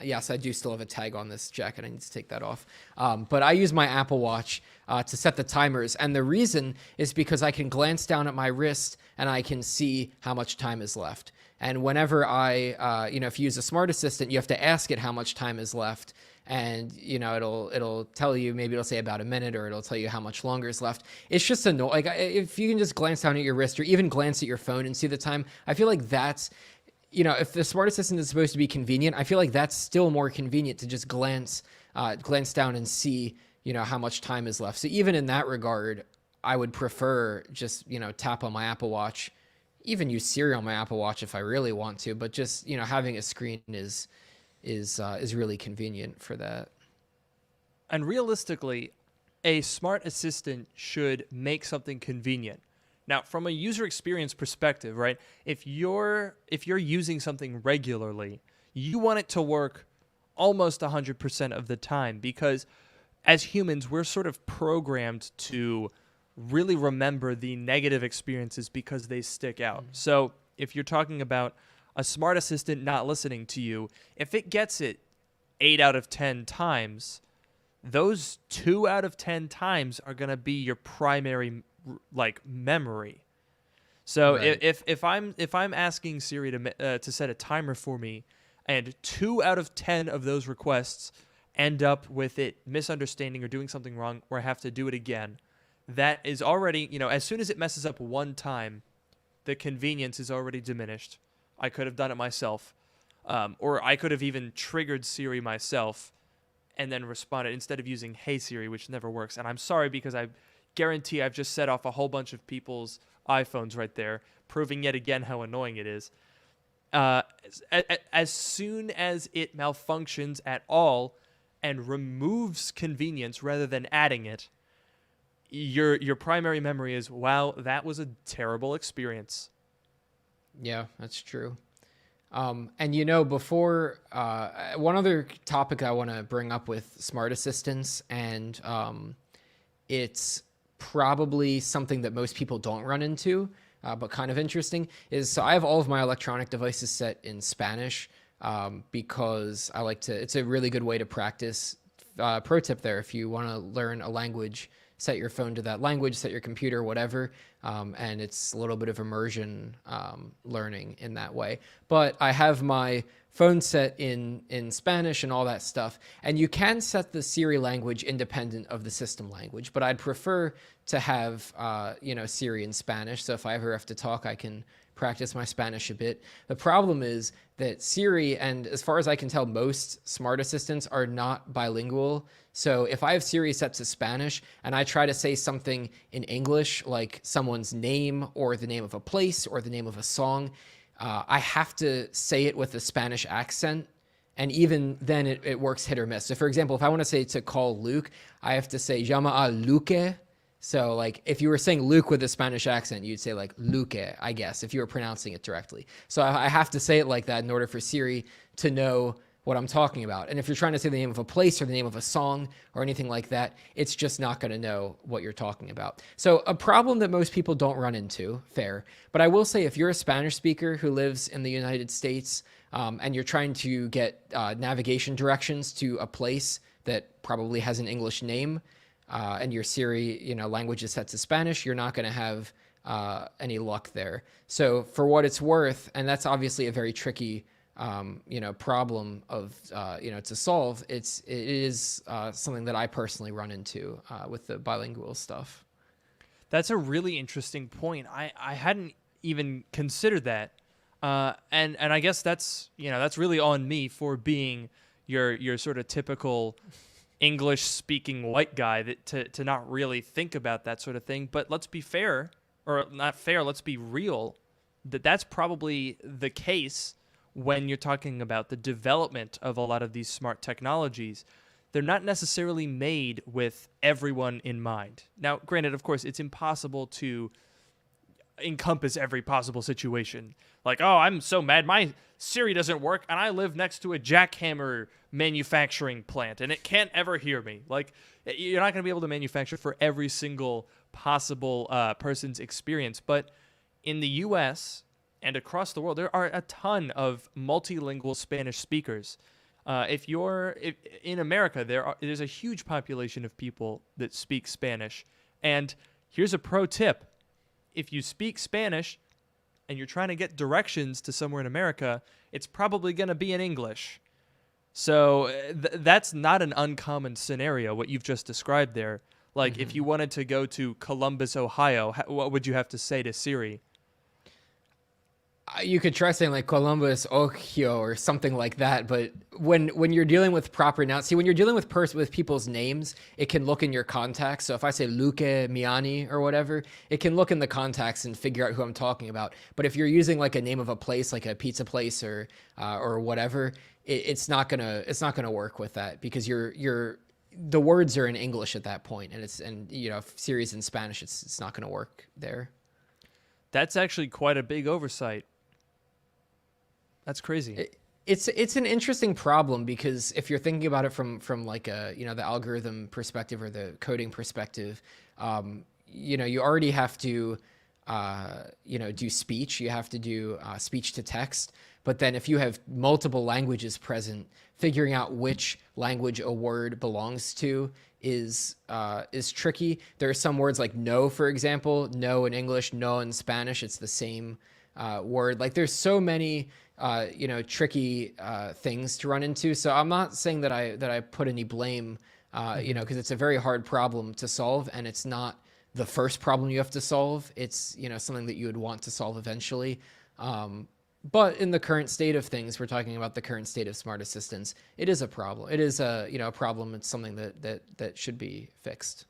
Yes, I do still have a tag on this jacket. I need to take that off. But I use my Apple Watch to set the timers. And the reason is because I can glance down at my wrist and I can see how much time is left. And whenever if you use a smart assistant, you have to ask it how much time is left. And, it'll tell you, maybe it'll say about a minute or it'll tell you how much longer is left. It's just annoying. If you can just glance down at your wrist or even glance at your phone and see the time, I feel like that's, if the smart assistant is supposed to be convenient, I feel like that's still more convenient to just glance down and see, how much time is left. So even in that regard, I would prefer just, tap on my Apple Watch, even use Siri on my Apple Watch if I really want to, but just, having a screen is is really convenient for that. And realistically, a smart assistant should make something convenient. Now, from a user experience perspective, right? If you're using something regularly, you want it to work almost 100% of the time, because as humans, we're sort of programmed to really remember the negative experiences because they stick out. So if you're talking about a smart assistant not listening to you, if it gets it 8 out of 10 times, those 2 out of 10 times are going to be your primary memory. So Right. if I'm asking Siri to set a timer for me, and 2 out of 10 of those requests end up with it misunderstanding or doing something wrong, or I have to do it again, that is already, as soon as it messes up one time, the convenience is already diminished. I could have done it myself, or I could have even triggered Siri myself and then responded instead of using Hey Siri, which never works. And I'm sorry, because I guarantee I've just set off a whole bunch of people's iPhones right there, proving yet again how annoying it is. As soon as it malfunctions at all and removes convenience rather than adding it, your primary memory is, wow, that was a terrible experience. Yeah, that's true. And before one other topic I want to bring up with smart assistants, and it's probably something that most people don't run into, but kind of interesting, is so I have all of my electronic devices set in Spanish because I like to. It's a really good way to practice. Pro tip there: if you want to learn a language, set your phone to that language, set your computer, whatever, and it's a little bit of immersion learning in that way. But I have my phone set in Spanish and all that stuff, and you can set the Siri language independent of the system language, but I'd prefer to have Siri in Spanish, so if I ever have to talk, I can practice my Spanish a bit. The problem is that Siri, and as far as I can tell, most smart assistants are not bilingual. So if I have Siri set to Spanish and I try to say something in English, like someone's name or the name of a place or the name of a song, I have to say it with a Spanish accent. And even then it works hit or miss. So for example, if I want to say to call Luke, I have to say llama a Luque. So like if you were saying Luke with a Spanish accent, you'd say like Luque, I guess, if you were pronouncing it directly. So I have to say it like that in order for Siri to know what I'm talking about. And if you're trying to say the name of a place or the name of a song or anything like that, it's just not going to know what you're talking about. So a problem that most people don't run into, fair. But I will say, if you're a Spanish speaker who lives in the United States and you're trying to get navigation directions to a place that probably has an English name, and your Siri, language is set to Spanish, you're not going to have any luck there. So for what it's worth, and that's obviously a very tricky problem to solve, it is something that I personally run into with the bilingual stuff. That's a really interesting point. I hadn't even considered that. And I guess that's really on me for being your sort of typical English speaking white guy to not really think about that sort of thing. But let's be fair, or not fair, let's be real, that's probably the case when you're talking about the development of a lot of these smart technologies. They're not necessarily made with everyone in mind. Now, granted, of course, it's impossible to encompass every possible situation. Like, oh, I'm so mad my Siri doesn't work and I live next to a jackhammer manufacturing plant and it can't ever hear me. Like, you're not going to be able to manufacture for every single possible person's experience. But in the US and across the world, there are a ton of multilingual Spanish speakers. If in America, there's a huge population of people that speak Spanish. And here's a pro tip. If you speak Spanish and you're trying to get directions to somewhere in America, it's probably going to be in English. So that's not an uncommon scenario, what you've just described there. Like, if you wanted to go to Columbus, Ohio, what would you have to say to Siri? You could try saying like Columbus, Ohio, or something like that. But when you're dealing with proper nouns, when you're dealing with people's names, it can look in your contacts. So if I say Luque Miani or whatever, it can look in the contacts and figure out who I'm talking about. But if you're using like a name of a place, like a pizza place or whatever, it's not gonna work with that, because the words are in English at that point, and you know, if Siri's in Spanish, it's not gonna work there. That's actually quite a big oversight. That's crazy. It's an interesting problem, because if you're thinking about it from like a, you know, the algorithm perspective or the coding perspective, you know, you already have to you know, do speech. You have to do speech to text. But then if you have multiple languages present, figuring out which language a word belongs to is tricky. There are some words like no, for example, no in English, no in Spanish. It's the same word. Like, there's so many you know, tricky things to run into. So I'm not saying that I put any blame, you know, because it's a very hard problem to solve, and it's not the first problem you have to solve. It's, you know, something that you would want to solve eventually. But in the current state of things, we're talking about the current state of smart assistants. It is a problem. It is a, you know, a problem. It's something that should be fixed.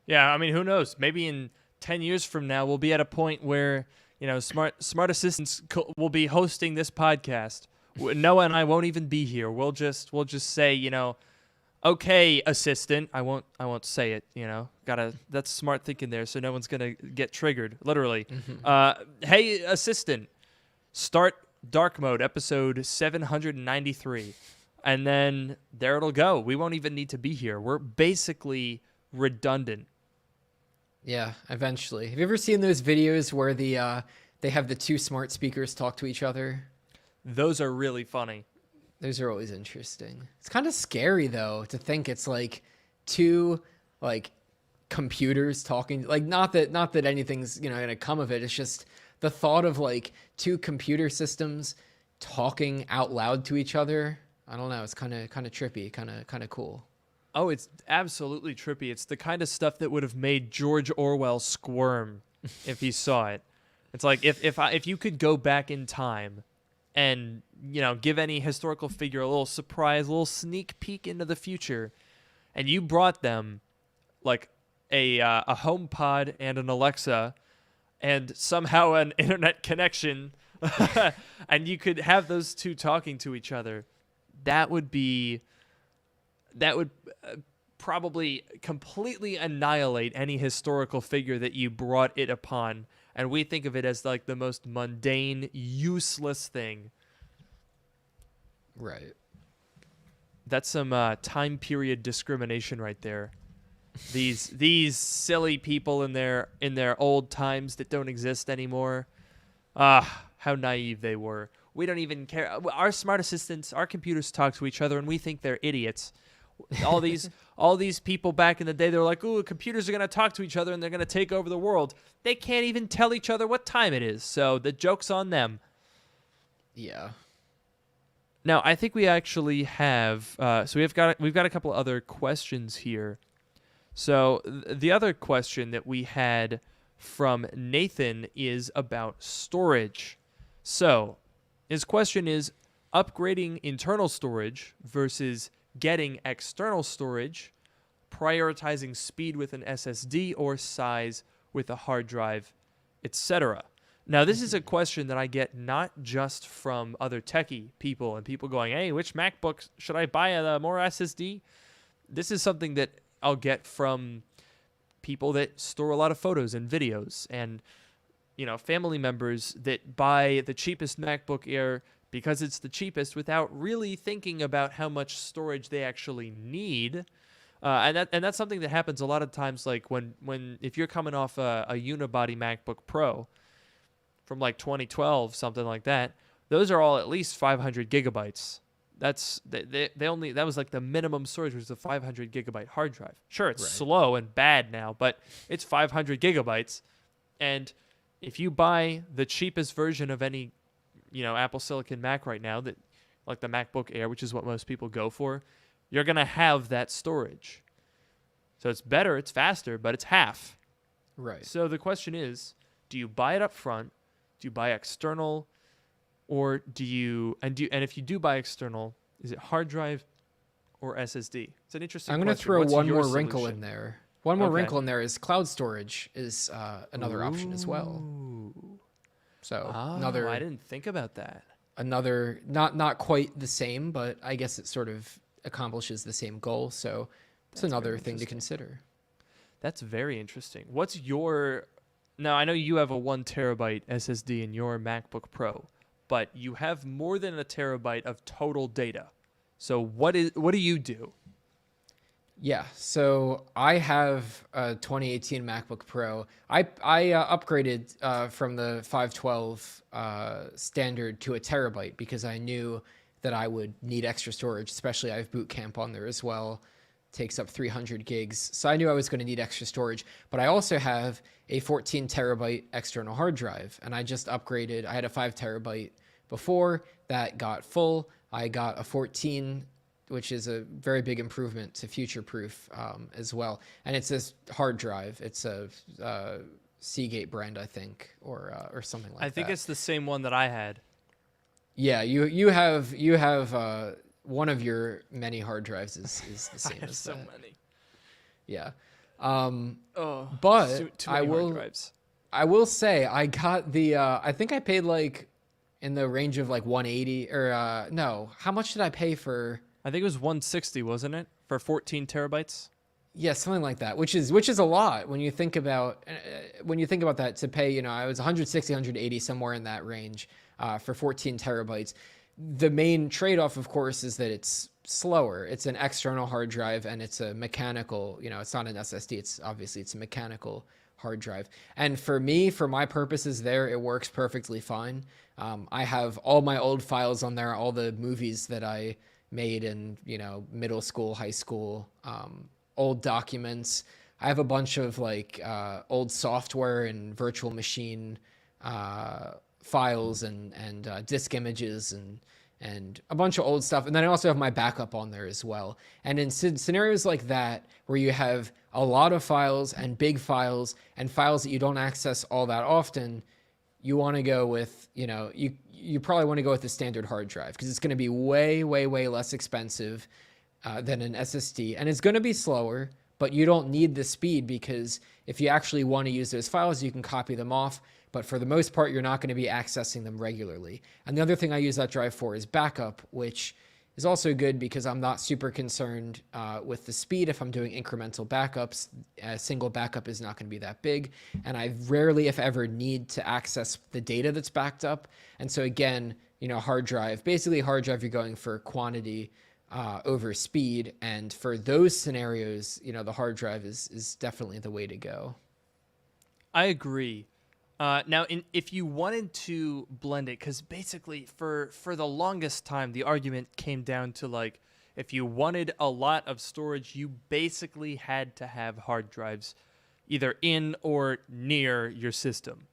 Yeah, I mean, who knows? Maybe in 10 years from now, we'll be at a point where, you know, smart assistants will be hosting this podcast. Noah and I won't even be here. We'll just say, you know, okay, assistant. I won't say it. You know, that's smart thinking there, so no one's gonna get triggered. Literally. Hey, assistant, start dark mode episode 793, and then there it'll go. We won't even need to be here. We're basically redundant. Yeah, eventually. Have you ever seen those videos where they have the two smart speakers talk to each other? Those are really funny. Those are always interesting. It's kind of scary, though, to think it's like two like computers talking. Like, not that anything's, you know, gonna come of it. It's just the thought of like two computer systems talking out loud to each other. I don't know. It's kind of trippy, kind of cool. Oh, it's absolutely trippy. It's the kind of stuff that would have made George Orwell squirm if he saw it. It's like if you could go back in time and, you know, give any historical figure a little surprise, a little sneak peek into the future, and you brought them like a HomePod and an Alexa and somehow an internet connection, and you could have those two talking to each other, that would probably completely annihilate any historical figure that you brought it upon. And we think of it as like the most mundane, useless thing. Right. That's some time period discrimination right there. These silly people in their old times that don't exist anymore. How naive they were. We don't even care. Our smart assistants, our computers talk to each other, and we think they're idiots. All these people back in the day, they were like, "Ooh, computers are gonna talk to each other and they're gonna take over the world." They can't even tell each other what time it is, so the joke's on them. Yeah. Now, I think we actually have. So we've got a couple other questions here. So the other question that we had from Nathan is about storage. So his question is upgrading internal storage versus getting external storage, prioritizing speed with an SSD or size with a hard drive, etc. Now, this is a question that I get not just from other techie people and people going, "Hey, which MacBook should I buy? A more SSD?" This is something that I'll get from people that store a lot of photos and videos, and, you know, family members that buy the cheapest MacBook Air because it's the cheapest without really thinking about how much storage they actually need. And that's something that happens a lot of times, like if you're coming off a unibody MacBook Pro from like 2012, something like that, those are all at least 500 gigabytes. That was like the minimum storage was a 500 gigabyte hard drive. Sure, it's slow and bad now, but it's 500 gigabytes. And if you buy the cheapest version of any, you know, Apple Silicon Mac right now, that like the MacBook Air, which is what most people go for, you're going to have that storage. So it's better, it's faster, but it's half. Right. So the question is, do you buy it up front? Do you buy external? Or and if you do buy external, is it hard drive or SSD? It's an interesting question. I'm going to throw What's one your more wrinkle solution? in there. One more wrinkle in there is cloud storage is another option as well. So I didn't think about that. another not quite the same, but I guess it sort of accomplishes the same goal. So it's That's another very thing to interesting. consider. That's very interesting. What's your now? I know you have a 1 terabyte SSD in your MacBook Pro, but you have more than a terabyte of total data. So what do you do? Yeah, so I have a 2018 MacBook Pro. I upgraded from the 512 standard to a terabyte because I knew that I would need extra storage, especially I have Boot Camp on there as well. Takes up 300 gigs. So I knew I was going to need extra storage, but I also have a 14 terabyte external hard drive, and I just upgraded. I had a 5 terabyte before that got full. I got a 14, which is a very big improvement to future proof as well. And it's this hard drive. It's a Seagate brand, I think, or something like that. I think it's the same one that I had. Yeah, you have one of your many hard drives is the I same have as so that. many. Yeah. But too I many hard will drives. I will say I got the I think I paid like in the range of like 180 or no, how much did I pay for? I think it was 160, wasn't it, for 14 terabytes? Yeah, something like that, which is a lot when you think about that to pay, I was 160, 180 somewhere in that range for 14 terabytes. The main trade-off, of course, is that it's slower. It's an external hard drive and it's a mechanical, it's not an SSD. It's a mechanical hard drive. And for me, for my purposes there, it works perfectly fine. I have all my old files on there, all the movies that I made in, middle school, high school, old documents. I have a bunch of like old software and virtual machine files and disk images and a bunch of old stuff. And then I also have my backup on there as well. And in scenarios like that, where you have a lot of files and big files and files that you don't access all that often, you want to go with, you probably want to go with the standard hard drive because it's going to be way, way, way less expensive than an SSD. And it's going to be slower, but you don't need the speed because if you actually want to use those files, you can copy them off. But for the most part, you're not going to be accessing them regularly. And the other thing I use that drive for is backup, which is also good because I'm not super concerned with the speed. If I'm doing incremental backups, a single backup is not going to be that big. And I rarely, if ever, need to access the data that's backed up. And so again, hard drive, basically hard drive, you're going for quantity over speed. And for those scenarios, the hard drive is definitely the way to go. I agree. Now, if you wanted to blend it, because basically for the longest time, the argument came down to like, if you wanted a lot of storage, you basically had to have hard drives either in or near your system.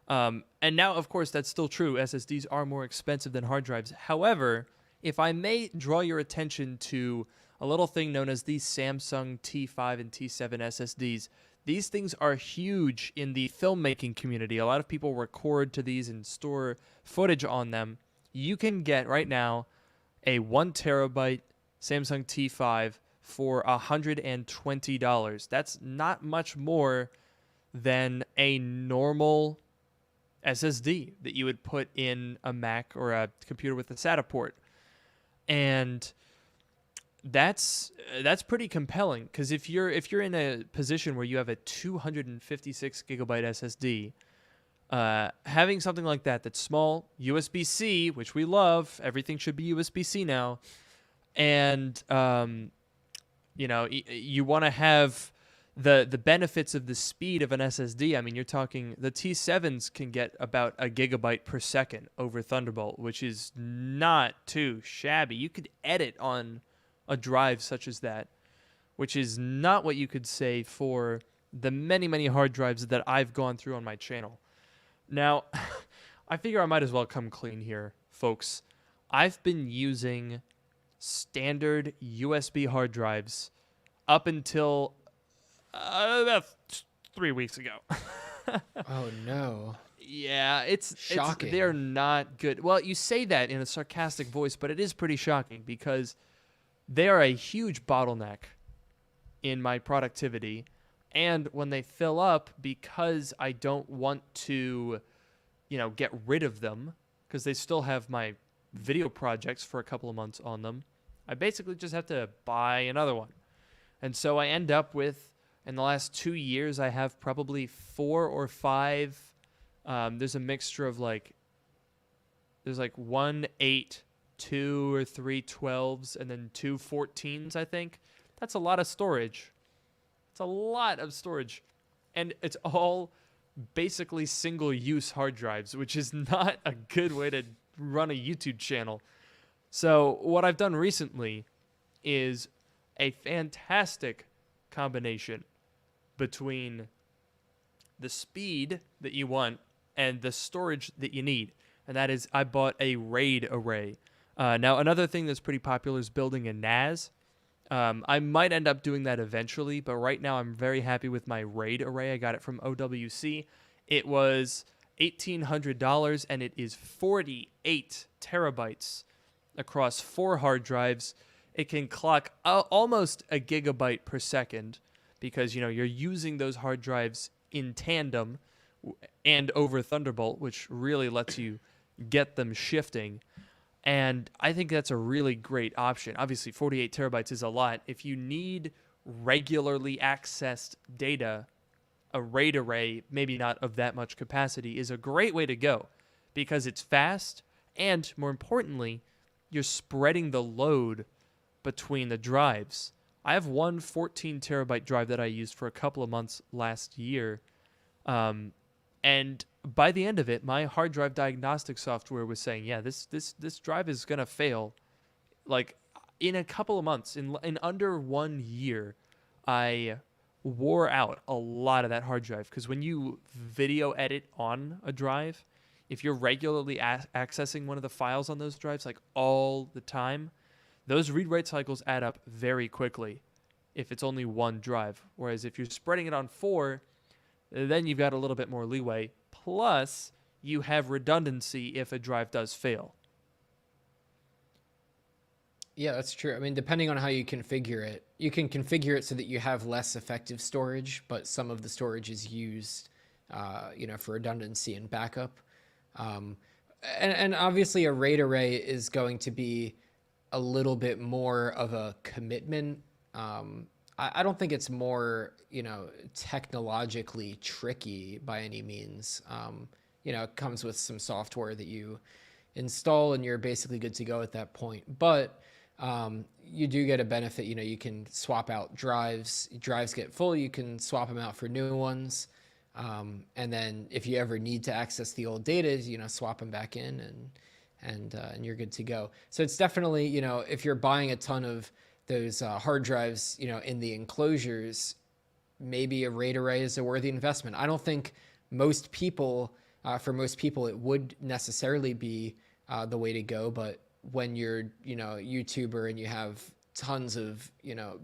And now, of course, that's still true. SSDs are more expensive than hard drives. However, if I may draw your attention to a little thing known as the Samsung T5 and T7 SSDs, these things are huge in the filmmaking community. A lot of people record to these and store footage on them. You can get right now a 1 terabyte Samsung T5 for $120. That's not much more than a normal SSD that you would put in a Mac or a computer with a SATA port. And that's pretty compelling because if you're in a position where you have a 256 gigabyte SSD, having something like that that's small, USB-C, which we love, everything should be USB-C now, and you want to have the benefits of the speed of an SSD. I mean, you're talking the T7s can get about a gigabyte per second over Thunderbolt, which is not too shabby. You could edit on a drive such as that, which is not what you could say for the many, many hard drives that I've gone through on my channel. Now, I figure I might as well come clean here, folks. I've been using standard USB hard drives up until about 3 weeks ago. Oh, no. Yeah, it's Shocking. they're not good. Well, you say that in a sarcastic voice, but it is pretty shocking because they are a huge bottleneck in my productivity. And when they fill up, because I don't want to, get rid of them, because they still have my video projects for a couple of months on them. I basically just have to buy another one. And so I end up with, in the last 2 years, I have probably 4 or 5. There's a mixture of there's 1 8, 2 or 3 12s, and then 2 14s, I think. That's a lot of storage. It's a lot of storage. And it's all basically single-use hard drives, which is not a good way to run a YouTube channel. So what I've done recently is a fantastic combination between the speed that you want and the storage that you need. And that is, I bought a RAID array. Now, another thing that's pretty popular is building a NAS. I might end up doing that eventually, but right now I'm very happy with my RAID array. I got it from OWC. It was $1,800, and it is 48 terabytes across 4 hard drives. It can clock almost a gigabyte per second because, you're using those hard drives in tandem and over Thunderbolt, which really lets you get them shifting. And I think that's a really great option. Obviously, 48 terabytes is a lot. If you need regularly accessed data, a RAID array, maybe not of that much capacity, is a great way to go because it's fast and, more importantly, you're spreading the load between the drives. I have one 14 terabyte drive that I used for a couple of months last year. And by the end of it, my hard drive diagnostic software was saying, yeah, this drive is going to fail. In a couple of months, in under 1 year, I wore out a lot of that hard drive. Because when you video edit on a drive, if you're regularly accessing one of the files on those drives, all the time, those read-write cycles add up very quickly if it's only one drive. Whereas if you're spreading it on 4, then you've got a little bit more leeway. Plus, you have redundancy if a drive does fail. Yeah, that's true. I mean, depending on how you configure it, you can configure it so that you have less effective storage, but some of the storage is used, for redundancy and backup. And obviously a RAID array is going to be a little bit more of a commitment. I don't think it's more, technologically tricky by any means. It comes with some software that you install and you're basically good to go at that point. But you do get a benefit. You can swap out drives. Drives get full, you can swap them out for new ones. And then if you ever need to access the old data, swap them back in and you're good to go. So it's definitely, if you're buying a ton of those hard drives, in the enclosures, maybe a RAID array is a worthy investment. I don't think for most people, it would necessarily be the way to go. But when you're, a YouTuber and you have tons of,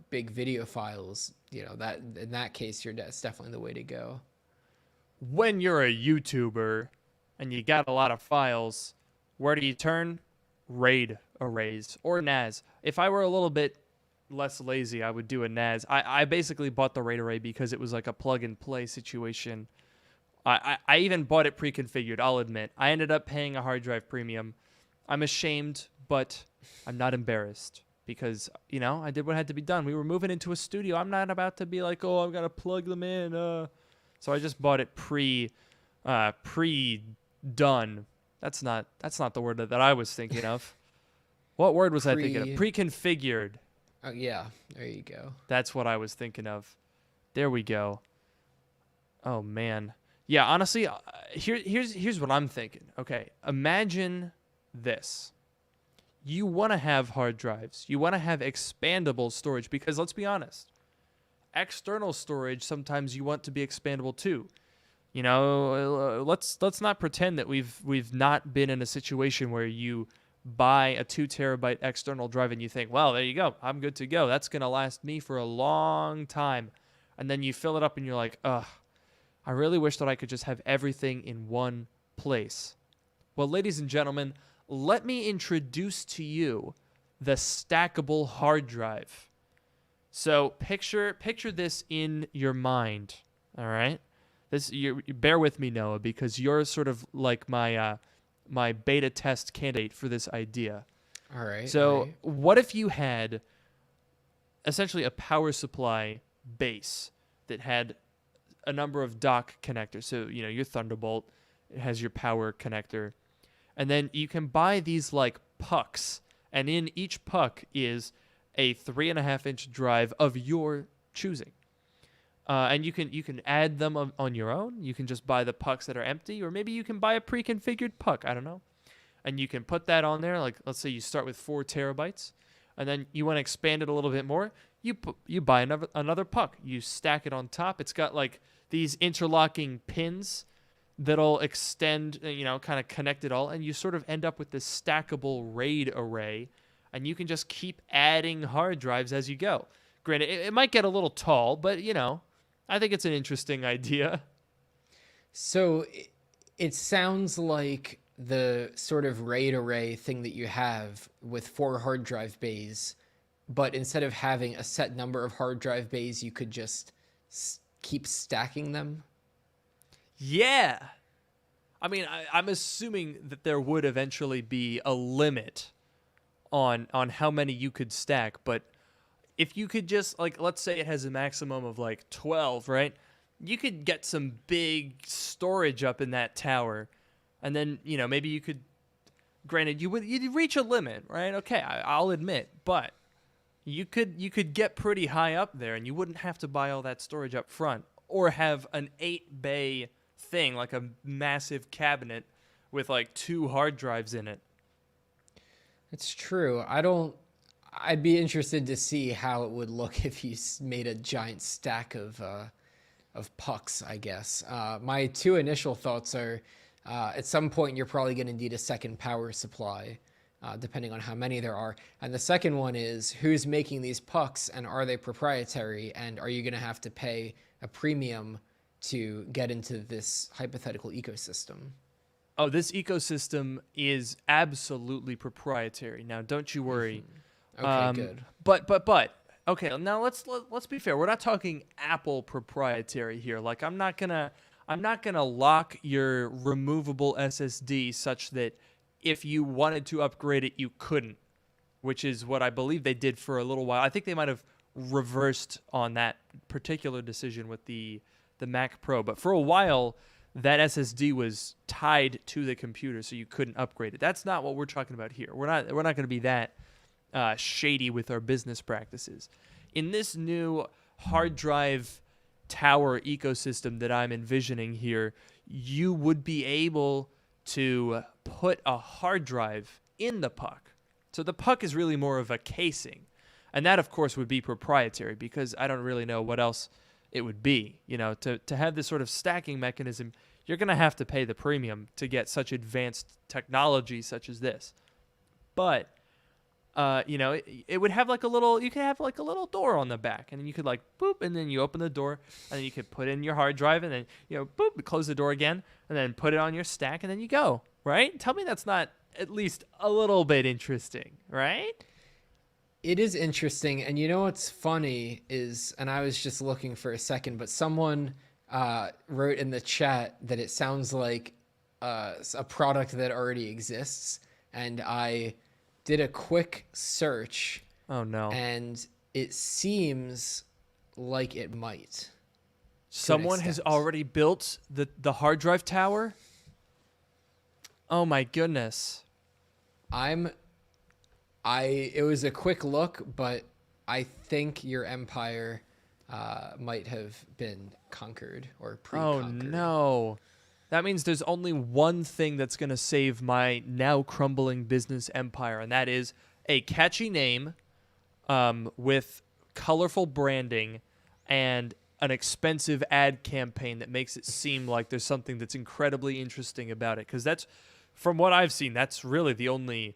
big video files, that in that case, that's definitely the way to go. When you're a YouTuber and you got a lot of files, where do you turn? RAID arrays or NAS. If I were a little bit less lazy, I would do a NAS. I basically bought the RAID array because it was like a plug and play situation. I even bought it pre-configured, I'll admit. I ended up paying a hard drive premium. I'm ashamed, but I'm not embarrassed because, I did what had to be done. We were moving into a studio. I'm not about to be like, oh, I've got to plug them in. So I just bought it pre-done. That's not the word that I was thinking of. What word was I thinking of? Pre-configured. Oh, yeah. There you go. That's what I was thinking of. There we go. Oh, man. Yeah, honestly, here's what I'm thinking. Okay, imagine this. You want to have hard drives. You want to have expandable storage because let's be honest. External storage, sometimes you want to be expandable too. Let's not pretend that we've not been in a situation where you buy a 2 terabyte external drive and you think, well, there you go, I'm good to go. That's gonna last me for a long time. And then you fill it up and you're like, ugh, I really wish that I could just have everything in one place. Well, ladies and gentlemen, let me introduce to you the stackable hard drive. So picture this in your mind, all right? You bear with me, Noah, because you're sort of like my my beta test candidate for this idea. All right. So, all right. what if you had essentially a power supply base that had a number of dock connectors? So, your Thunderbolt has your power connector, and then you can buy these like pucks, and in each puck is a 3.5-inch drive of your choosing. And you can add them on your own. You can just buy the pucks that are empty, or maybe you can buy a pre-configured puck. I don't know. And you can put that on there. Like, let's say you start with 4 terabytes, and then you want to expand it a little bit more. You buy another puck. You stack it on top. It's got like these interlocking pins that'll extend, kind of connect it all, and you sort of end up with this stackable RAID array, and you can just keep adding hard drives as you go. Granted, it might get a little tall, but I think it's an interesting idea. So it sounds like the sort of RAID array thing that you have with 4 hard drive bays, but instead of having a set number of hard drive bays, you could just keep stacking them. Yeah. I mean, I'm assuming that there would eventually be a limit on how many you could stack, but if you could just, like, let's say it has a maximum of like 12, right? You could get some big storage up in that tower, and then maybe you could. Granted, you'd reach a limit, right? Okay, I'll admit, but you could get pretty high up there, and you wouldn't have to buy all that storage up front, or have an 8-bay thing, like a massive cabinet with like 2 hard drives in it. It's true. I'd be interested to see how it would look if you made a giant stack of pucks, I guess. My 2 initial thoughts are, at some point you're probably going to need a second power supply, depending on how many there are. And the second one is, who's making these pucks, and are they proprietary, and are you going to have to pay a premium to get into this hypothetical ecosystem? Oh, this ecosystem is absolutely proprietary. Now, don't you worry. Mm-hmm. Okay, good. But okay, now let's be fair. We're not talking Apple proprietary here. Like, I'm not gonna lock your removable SSD such that if you wanted to upgrade it, you couldn't, which is what I believe they did for a little while. I think they might have reversed on that particular decision with the Mac Pro, but for a while that SSD was tied to the computer, so you couldn't upgrade it. That's not what we're talking about here. We're not going to be that shady with our business practices. In this new hard drive tower ecosystem that I'm envisioning here, you would be able to put a hard drive in the puck. So the puck is really more of a casing. And that, of course, would be proprietary, because I don't really know what else it would be. To have this sort of stacking mechanism, you're going to have to pay the premium to get such advanced technology such as this. But it would have like you could have like a little door on the back, and then you could like boop, and then you open the door, and then you could put in your hard drive, and then boop, close the door again, and then put it on your stack, and then you go, right? Tell me that's not at least a little bit interesting, right? It is interesting, and what's funny is, and I was just looking for a second, but someone wrote in the chat that it sounds like a product that already exists, and I did a quick search. Oh no. And it seems like it might. Someone has already built the hard drive tower? Oh my goodness. It was a quick look, but I think your empire might have been conquered or pre-conquered. Oh no. That means there's only one thing that's going to save my now crumbling business empire, and that is a catchy name with colorful branding and an expensive ad campaign that makes it seem like there's something that's incredibly interesting about it. Because that's, from what I've seen, that's really the only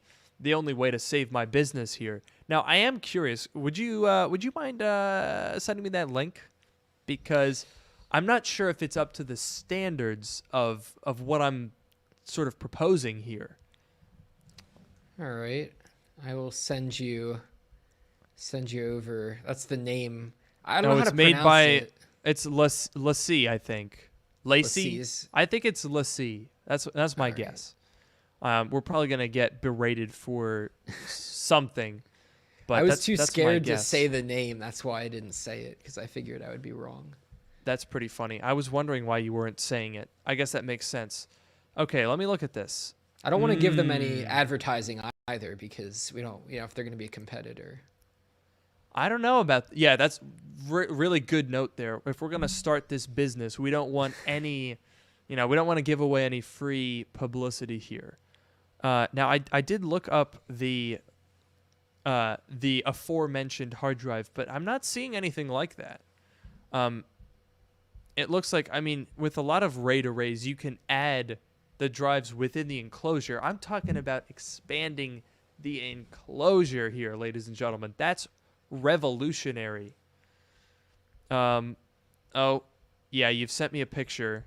way to save my business here. Now, I am curious. Would you mind sending me that link? Because I'm not sure if it's up to the standards of what I'm sort of proposing here. All right, I will send you over. That's the name. I don't know how to pronounce it. It's LaCie, I think. Lacey. Lacies. I think it's LaCie. That's my guess. We're probably gonna get berated for something. But I was that's, too that's my scared to guess. say the name. That's why I didn't say it, because I figured I would be wrong. That's pretty funny. I was wondering why you weren't saying it. I guess that makes sense. Okay, let me look at this. I don't want to give them any advertising either, because we don't, if they're going to be a competitor. I don't know about. Yeah, that's really good note there. If we're gonna start this business, we don't want any, we don't want to give away any free publicity here. Now, I did look up the aforementioned hard drive, but I'm not seeing anything like that. It looks like, with a lot of RAID arrays, you can add the drives within the enclosure. I'm talking about expanding the enclosure here, ladies and gentlemen. That's revolutionary. Oh, yeah, you've sent me a picture.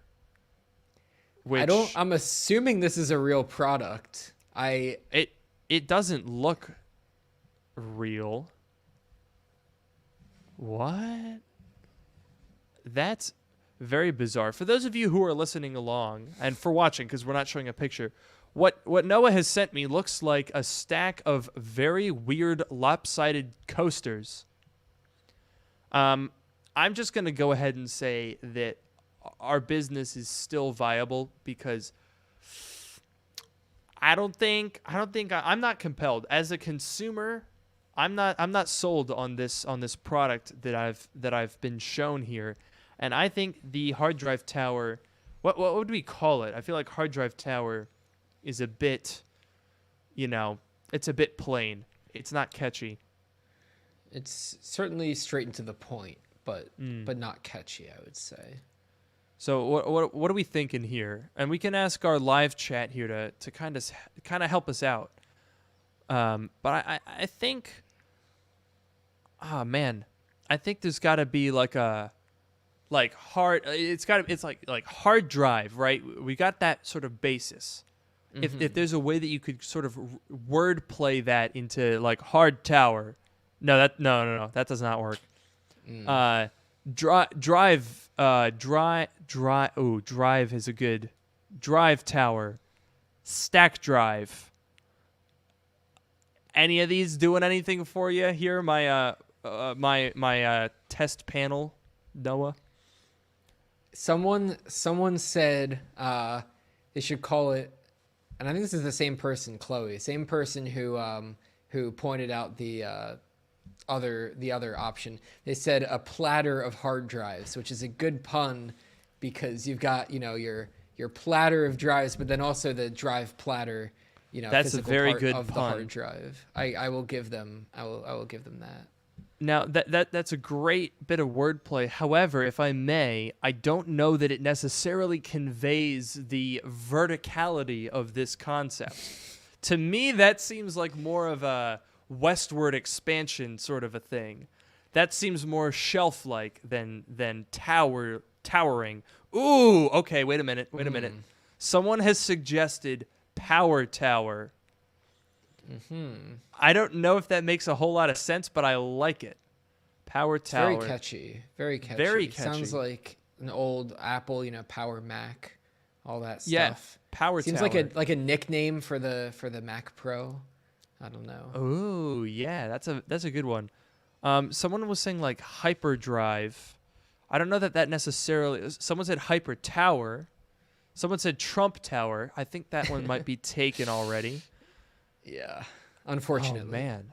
Which I'm assuming this is a real product. It doesn't look real. What? That's very bizarre. For those of you who are listening along and for watching, because we're not showing a picture, what Noah has sent me looks like a stack of very weird lopsided coasters. I'm just going to go ahead and say that our business is still viable, because I'm not compelled as a consumer. I'm not sold on this product that I've been shown here. And I think the hard drive tower, what would we call it? I feel like hard drive tower is a bit, it's a bit plain. It's not catchy. It's certainly straight and to the point, but not catchy, I would say. So what are we thinking here? And we can ask our live chat here to kind of help us out. But I think, I think there's got to be like hard. It's like hard drive, right? We got that sort of basis. Mm-hmm. If there's a way that you could sort of word play that into like hard tower, no, that does not work. Drive is a good drive tower. Stack drive. Any of these doing anything for you here? My test panel, Noah. Someone said they should call it, and I think this is the same person, Chloe, same person who pointed out the other option. They said a platter of hard drives, which is a good pun, because you've got your platter of drives, but then also the drive platter. That's a very good of pun. The hard drive. I will give them. I will give them that. Now that's a great bit of wordplay. However, if I may, I don't know that it necessarily conveys the verticality of this concept. To me, that seems like more of a westward expansion sort of a thing. That seems more shelf-like than towering. Ooh, okay, wait a minute. Someone has suggested power tower. Mm-hmm. I don't know if that makes a whole lot of sense, but I like it. Power tower. Very catchy. Very catchy. Very catchy. Sounds like an old Apple, Power Mac, all that stuff. Yeah, power Seems tower. Seems like a nickname for the Mac Pro. I don't know. Oh, yeah, that's a good one. Someone was saying like hyperdrive. I don't know that necessarily. Someone said hyper tower. Someone said Trump Tower. I think that one might be taken already. Yeah, unfortunately. Oh man,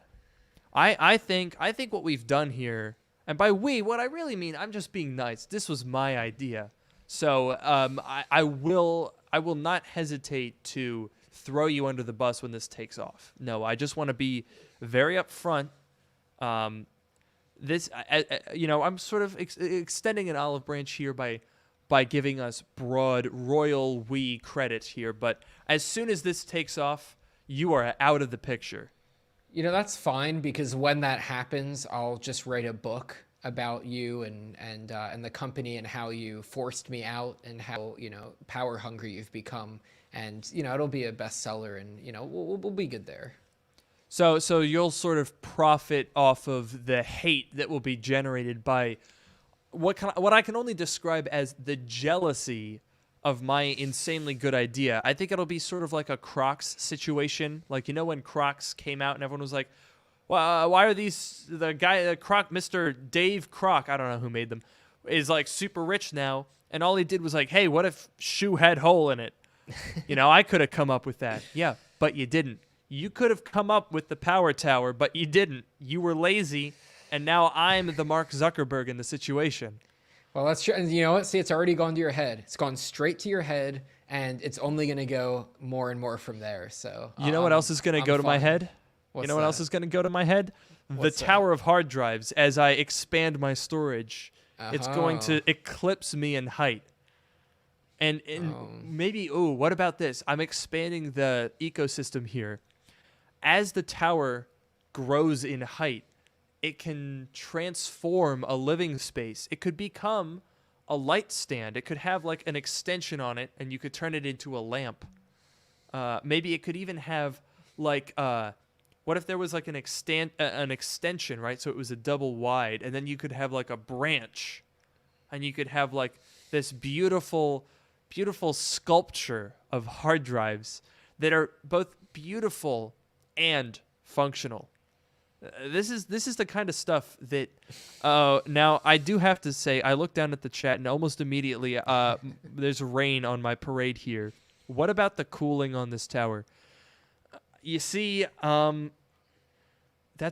I think what we've done here, and by we, what I really mean, I'm just being nice. This was my idea, so I will not hesitate to throw you under the bus when this takes off. No, I just want to be very upfront. I'm sort of extending an olive branch here by giving us broad royal we credit here, but as soon as this takes off, you are out of the picture. That's fine, because when that happens, I'll just write a book about you and the company, and how you forced me out, and how power hungry you've become, and it'll be a bestseller, and we'll be good there. So you'll sort of profit off of the hate that will be generated by what I can only describe as the jealousy of my insanely good idea. I think it'll be sort of like a Crocs situation. Like, you know, when Crocs came out and everyone was like, well, why are these, Mr. Dave Kroc, I don't know who made them, is like super rich now. And all he did was like, hey, what if shoe had hole in it? You know, I could have come up with that. Yeah, but you didn't. You could have come up with the power tower, but you didn't. You were lazy, and now I'm the Mark Zuckerberg in the situation. Well, that's true. And you know what? See, it's already gone to your head. It's gone straight to your head, and it's only going to go more and more from there. So you know what else is going to go to my head? What's you know what else is going to go to my head? What's the tower of hard drives. As I expand my storage, it's going to eclipse me in height. And maybe, what about this? I'm expanding the ecosystem here. As the tower grows in height, it can transform a living space. It could become a light stand. It could have like an extension on it, and you could turn it into a lamp. Maybe it could even have like, what if there was like an extension, right? So it was a double wide, and then you could have like a branch, and you could have like this beautiful sculpture of hard drives that are both beautiful and functional. This is the kind of stuff that now I do have to say, I look down at the chat and almost immediately there's rain on my parade here. What about the cooling on this tower? You see, that's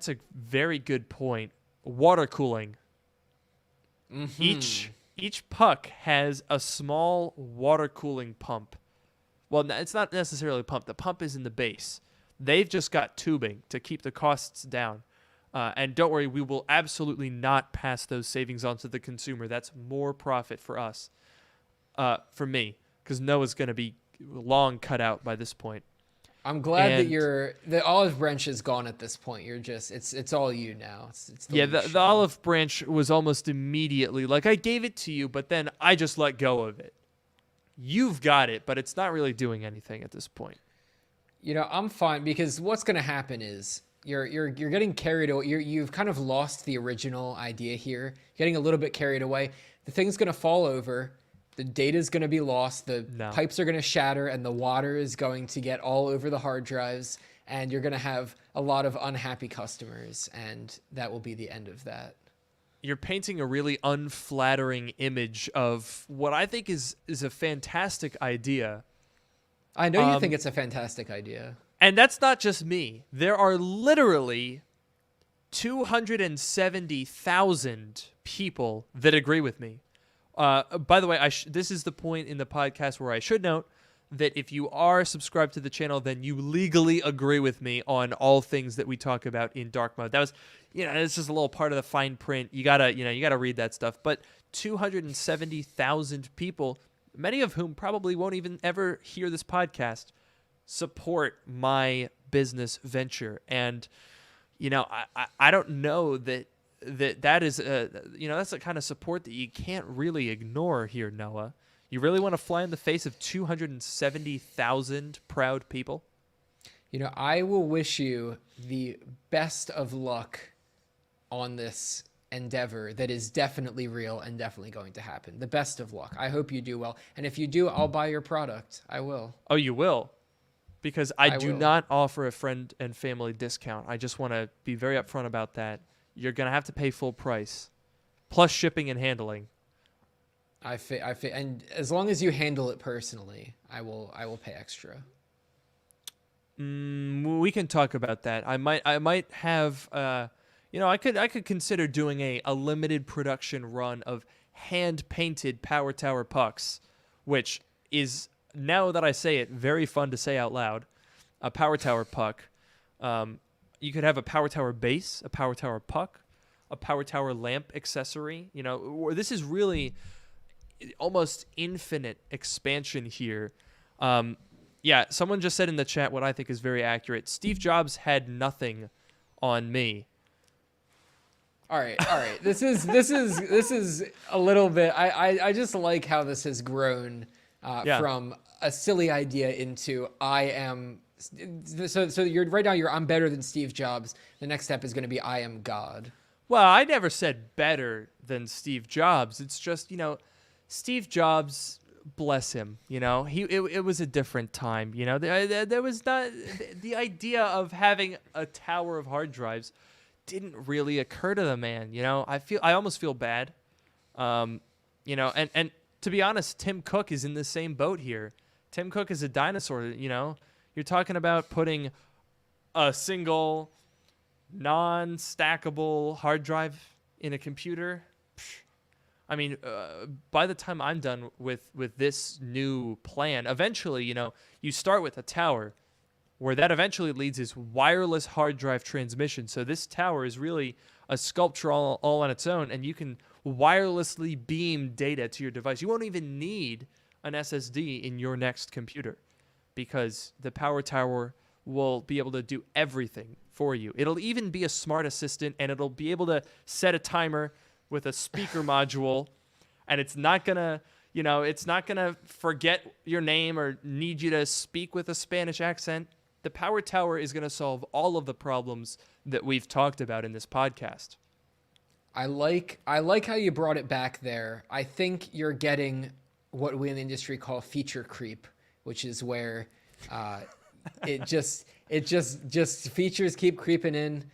a very good point. Water cooling. Mm-hmm. Each puck has a small water cooling pump. Well, it's not necessarily a pump. The pump is in the base. They've just got tubing to keep the costs down. And don't worry, we will absolutely not pass those savings on to the consumer. That's more profit for us, for me, because Noah's going to be long cut out by this point. I'm glad that the olive branch is gone at this point. You're just, it's all you now. It's the olive branch was almost immediately like, I gave it to you, but then I just let go of it. You've got it, but it's not really doing anything at this point. You know, I'm fine, because what's going to happen is you're getting carried away. You've kind of lost the original idea here. You're getting a little bit carried away. The thing's going to fall over. The data's going to be lost. The pipes are going to shatter, and the water is going to get all over the hard drives, and you're going to have a lot of unhappy customers, and that will be the end of that. You're painting a really unflattering image of what I think is a fantastic idea. I know you think it's a fantastic idea. And that's not just me. There are literally 270,000 people that agree with me. By the way, this is the point in the podcast where I should note that if you are subscribed to the channel, then you legally agree with me on all things that we talk about in dark mode. That was, it's just a little part of the fine print. You gotta read that stuff. But 270,000 people, many of whom probably won't even ever hear this podcast, support my business venture. And, I don't know that is that's the kind of support that you can't really ignore here, Noah. You really want to fly in the face of 270,000 proud people? I will wish you the best of luck on this endeavor that is definitely real and definitely going to happen. The best of luck. I hope you do well. And if you do, I'll buy your product. I will. Oh, you will? Because I do not offer a friend and family discount. I just want to be very upfront about that. You're going to have to pay full price, plus shipping and handling. And as long as you handle it personally, I will pay extra. We can talk about that. I might have I could consider doing a limited production run of hand painted Power Tower pucks, which is, now that I say it, very fun to say out loud. A Power Tower puck. You could have a Power Tower base, a Power Tower puck, a Power Tower lamp accessory. This is really almost infinite expansion here. Someone just said in the chat what I think is very accurate. Steve Jobs had nothing on me. All right. This is a little bit. I just like how this has grown from a silly idea into I am. So you're right now. I'm better than Steve Jobs. The next step is going to be I am God. Well, I never said better than Steve Jobs. It's just Steve Jobs bless him. You know, it was a different time. You know, there was not the idea of having a tower of hard drives didn't really occur to the man. You know, I almost feel bad. You know, and to be honest, Tim Cook is in the same boat here. Tim Cook is a dinosaur. You know, you're talking about putting a single non-stackable hard drive in a computer. I mean, by the time I'm done with this new plan, eventually, you know, you start with a tower where that eventually leads is wireless hard drive transmission. So this tower is really a sculpture all on its own, and you can wirelessly beam data to your device. You won't even need an SSD in your next computer because the Power Tower will be able to do everything for you. It'll even be a smart assistant, and it'll be able to set a timer with a speaker module, and it's not gonna, you know, it's not gonna forget your name or need you to speak with a Spanish accent. The Power Tower is gonna solve all of the problems that we've talked about in this podcast. I like how you brought it back there. I think you're getting what we in the industry call feature creep, which is where it just features keep creeping in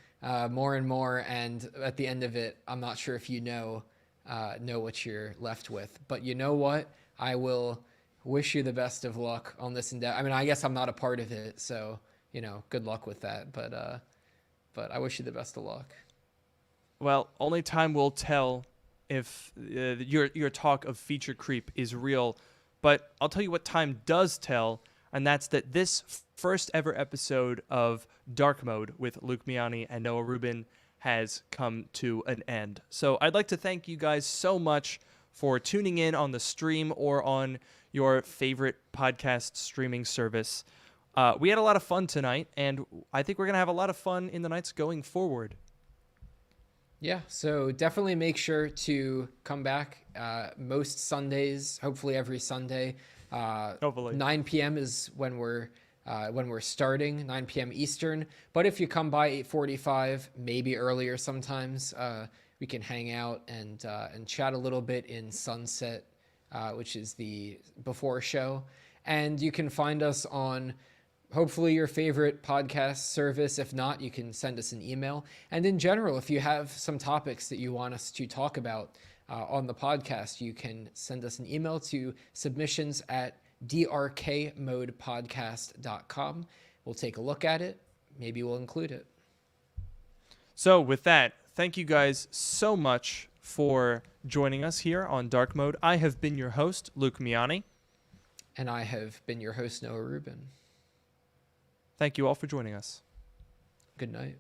more and more, and at the end of it, I'm not sure if you know what you're left with. But you know what? I will wish you the best of luck on this endeavor. I mean, I guess I'm not a part of it, so you know, good luck with that. But I wish you the best of luck. Well, only time will tell if your talk of feature creep is real. But I'll tell you what time does tell, and that's that this first ever episode of Dark Mode with Luke Miani and Noah Rubin has come to an end. So I'd like to thank you guys so much for tuning in on the stream or on your favorite podcast streaming service. We had a lot of fun tonight, and I think we're going to have a lot of fun in the nights going forward. Yeah, so definitely make sure to come back most Sundays, hopefully every Sunday. Hopefully. 9 p.m. is when we're starting, 9 p.m. Eastern. But if you come by 8:45, maybe earlier sometimes, we can hang out and chat a little bit in Sunset, which is the before show. And you can find us on hopefully your favorite podcast service. If not, you can send us an email. And in general, if you have some topics that you want us to talk about on the podcast, you can send us an email to submissions@drkmodepodcast.com. We'll take a look at it. Maybe we'll include it. So with that, thank you guys so much for joining us here on Dark Mode. I have been your host, Luke Miani. And I have been your host, Noah Rubin. Thank you all for joining us. Good night.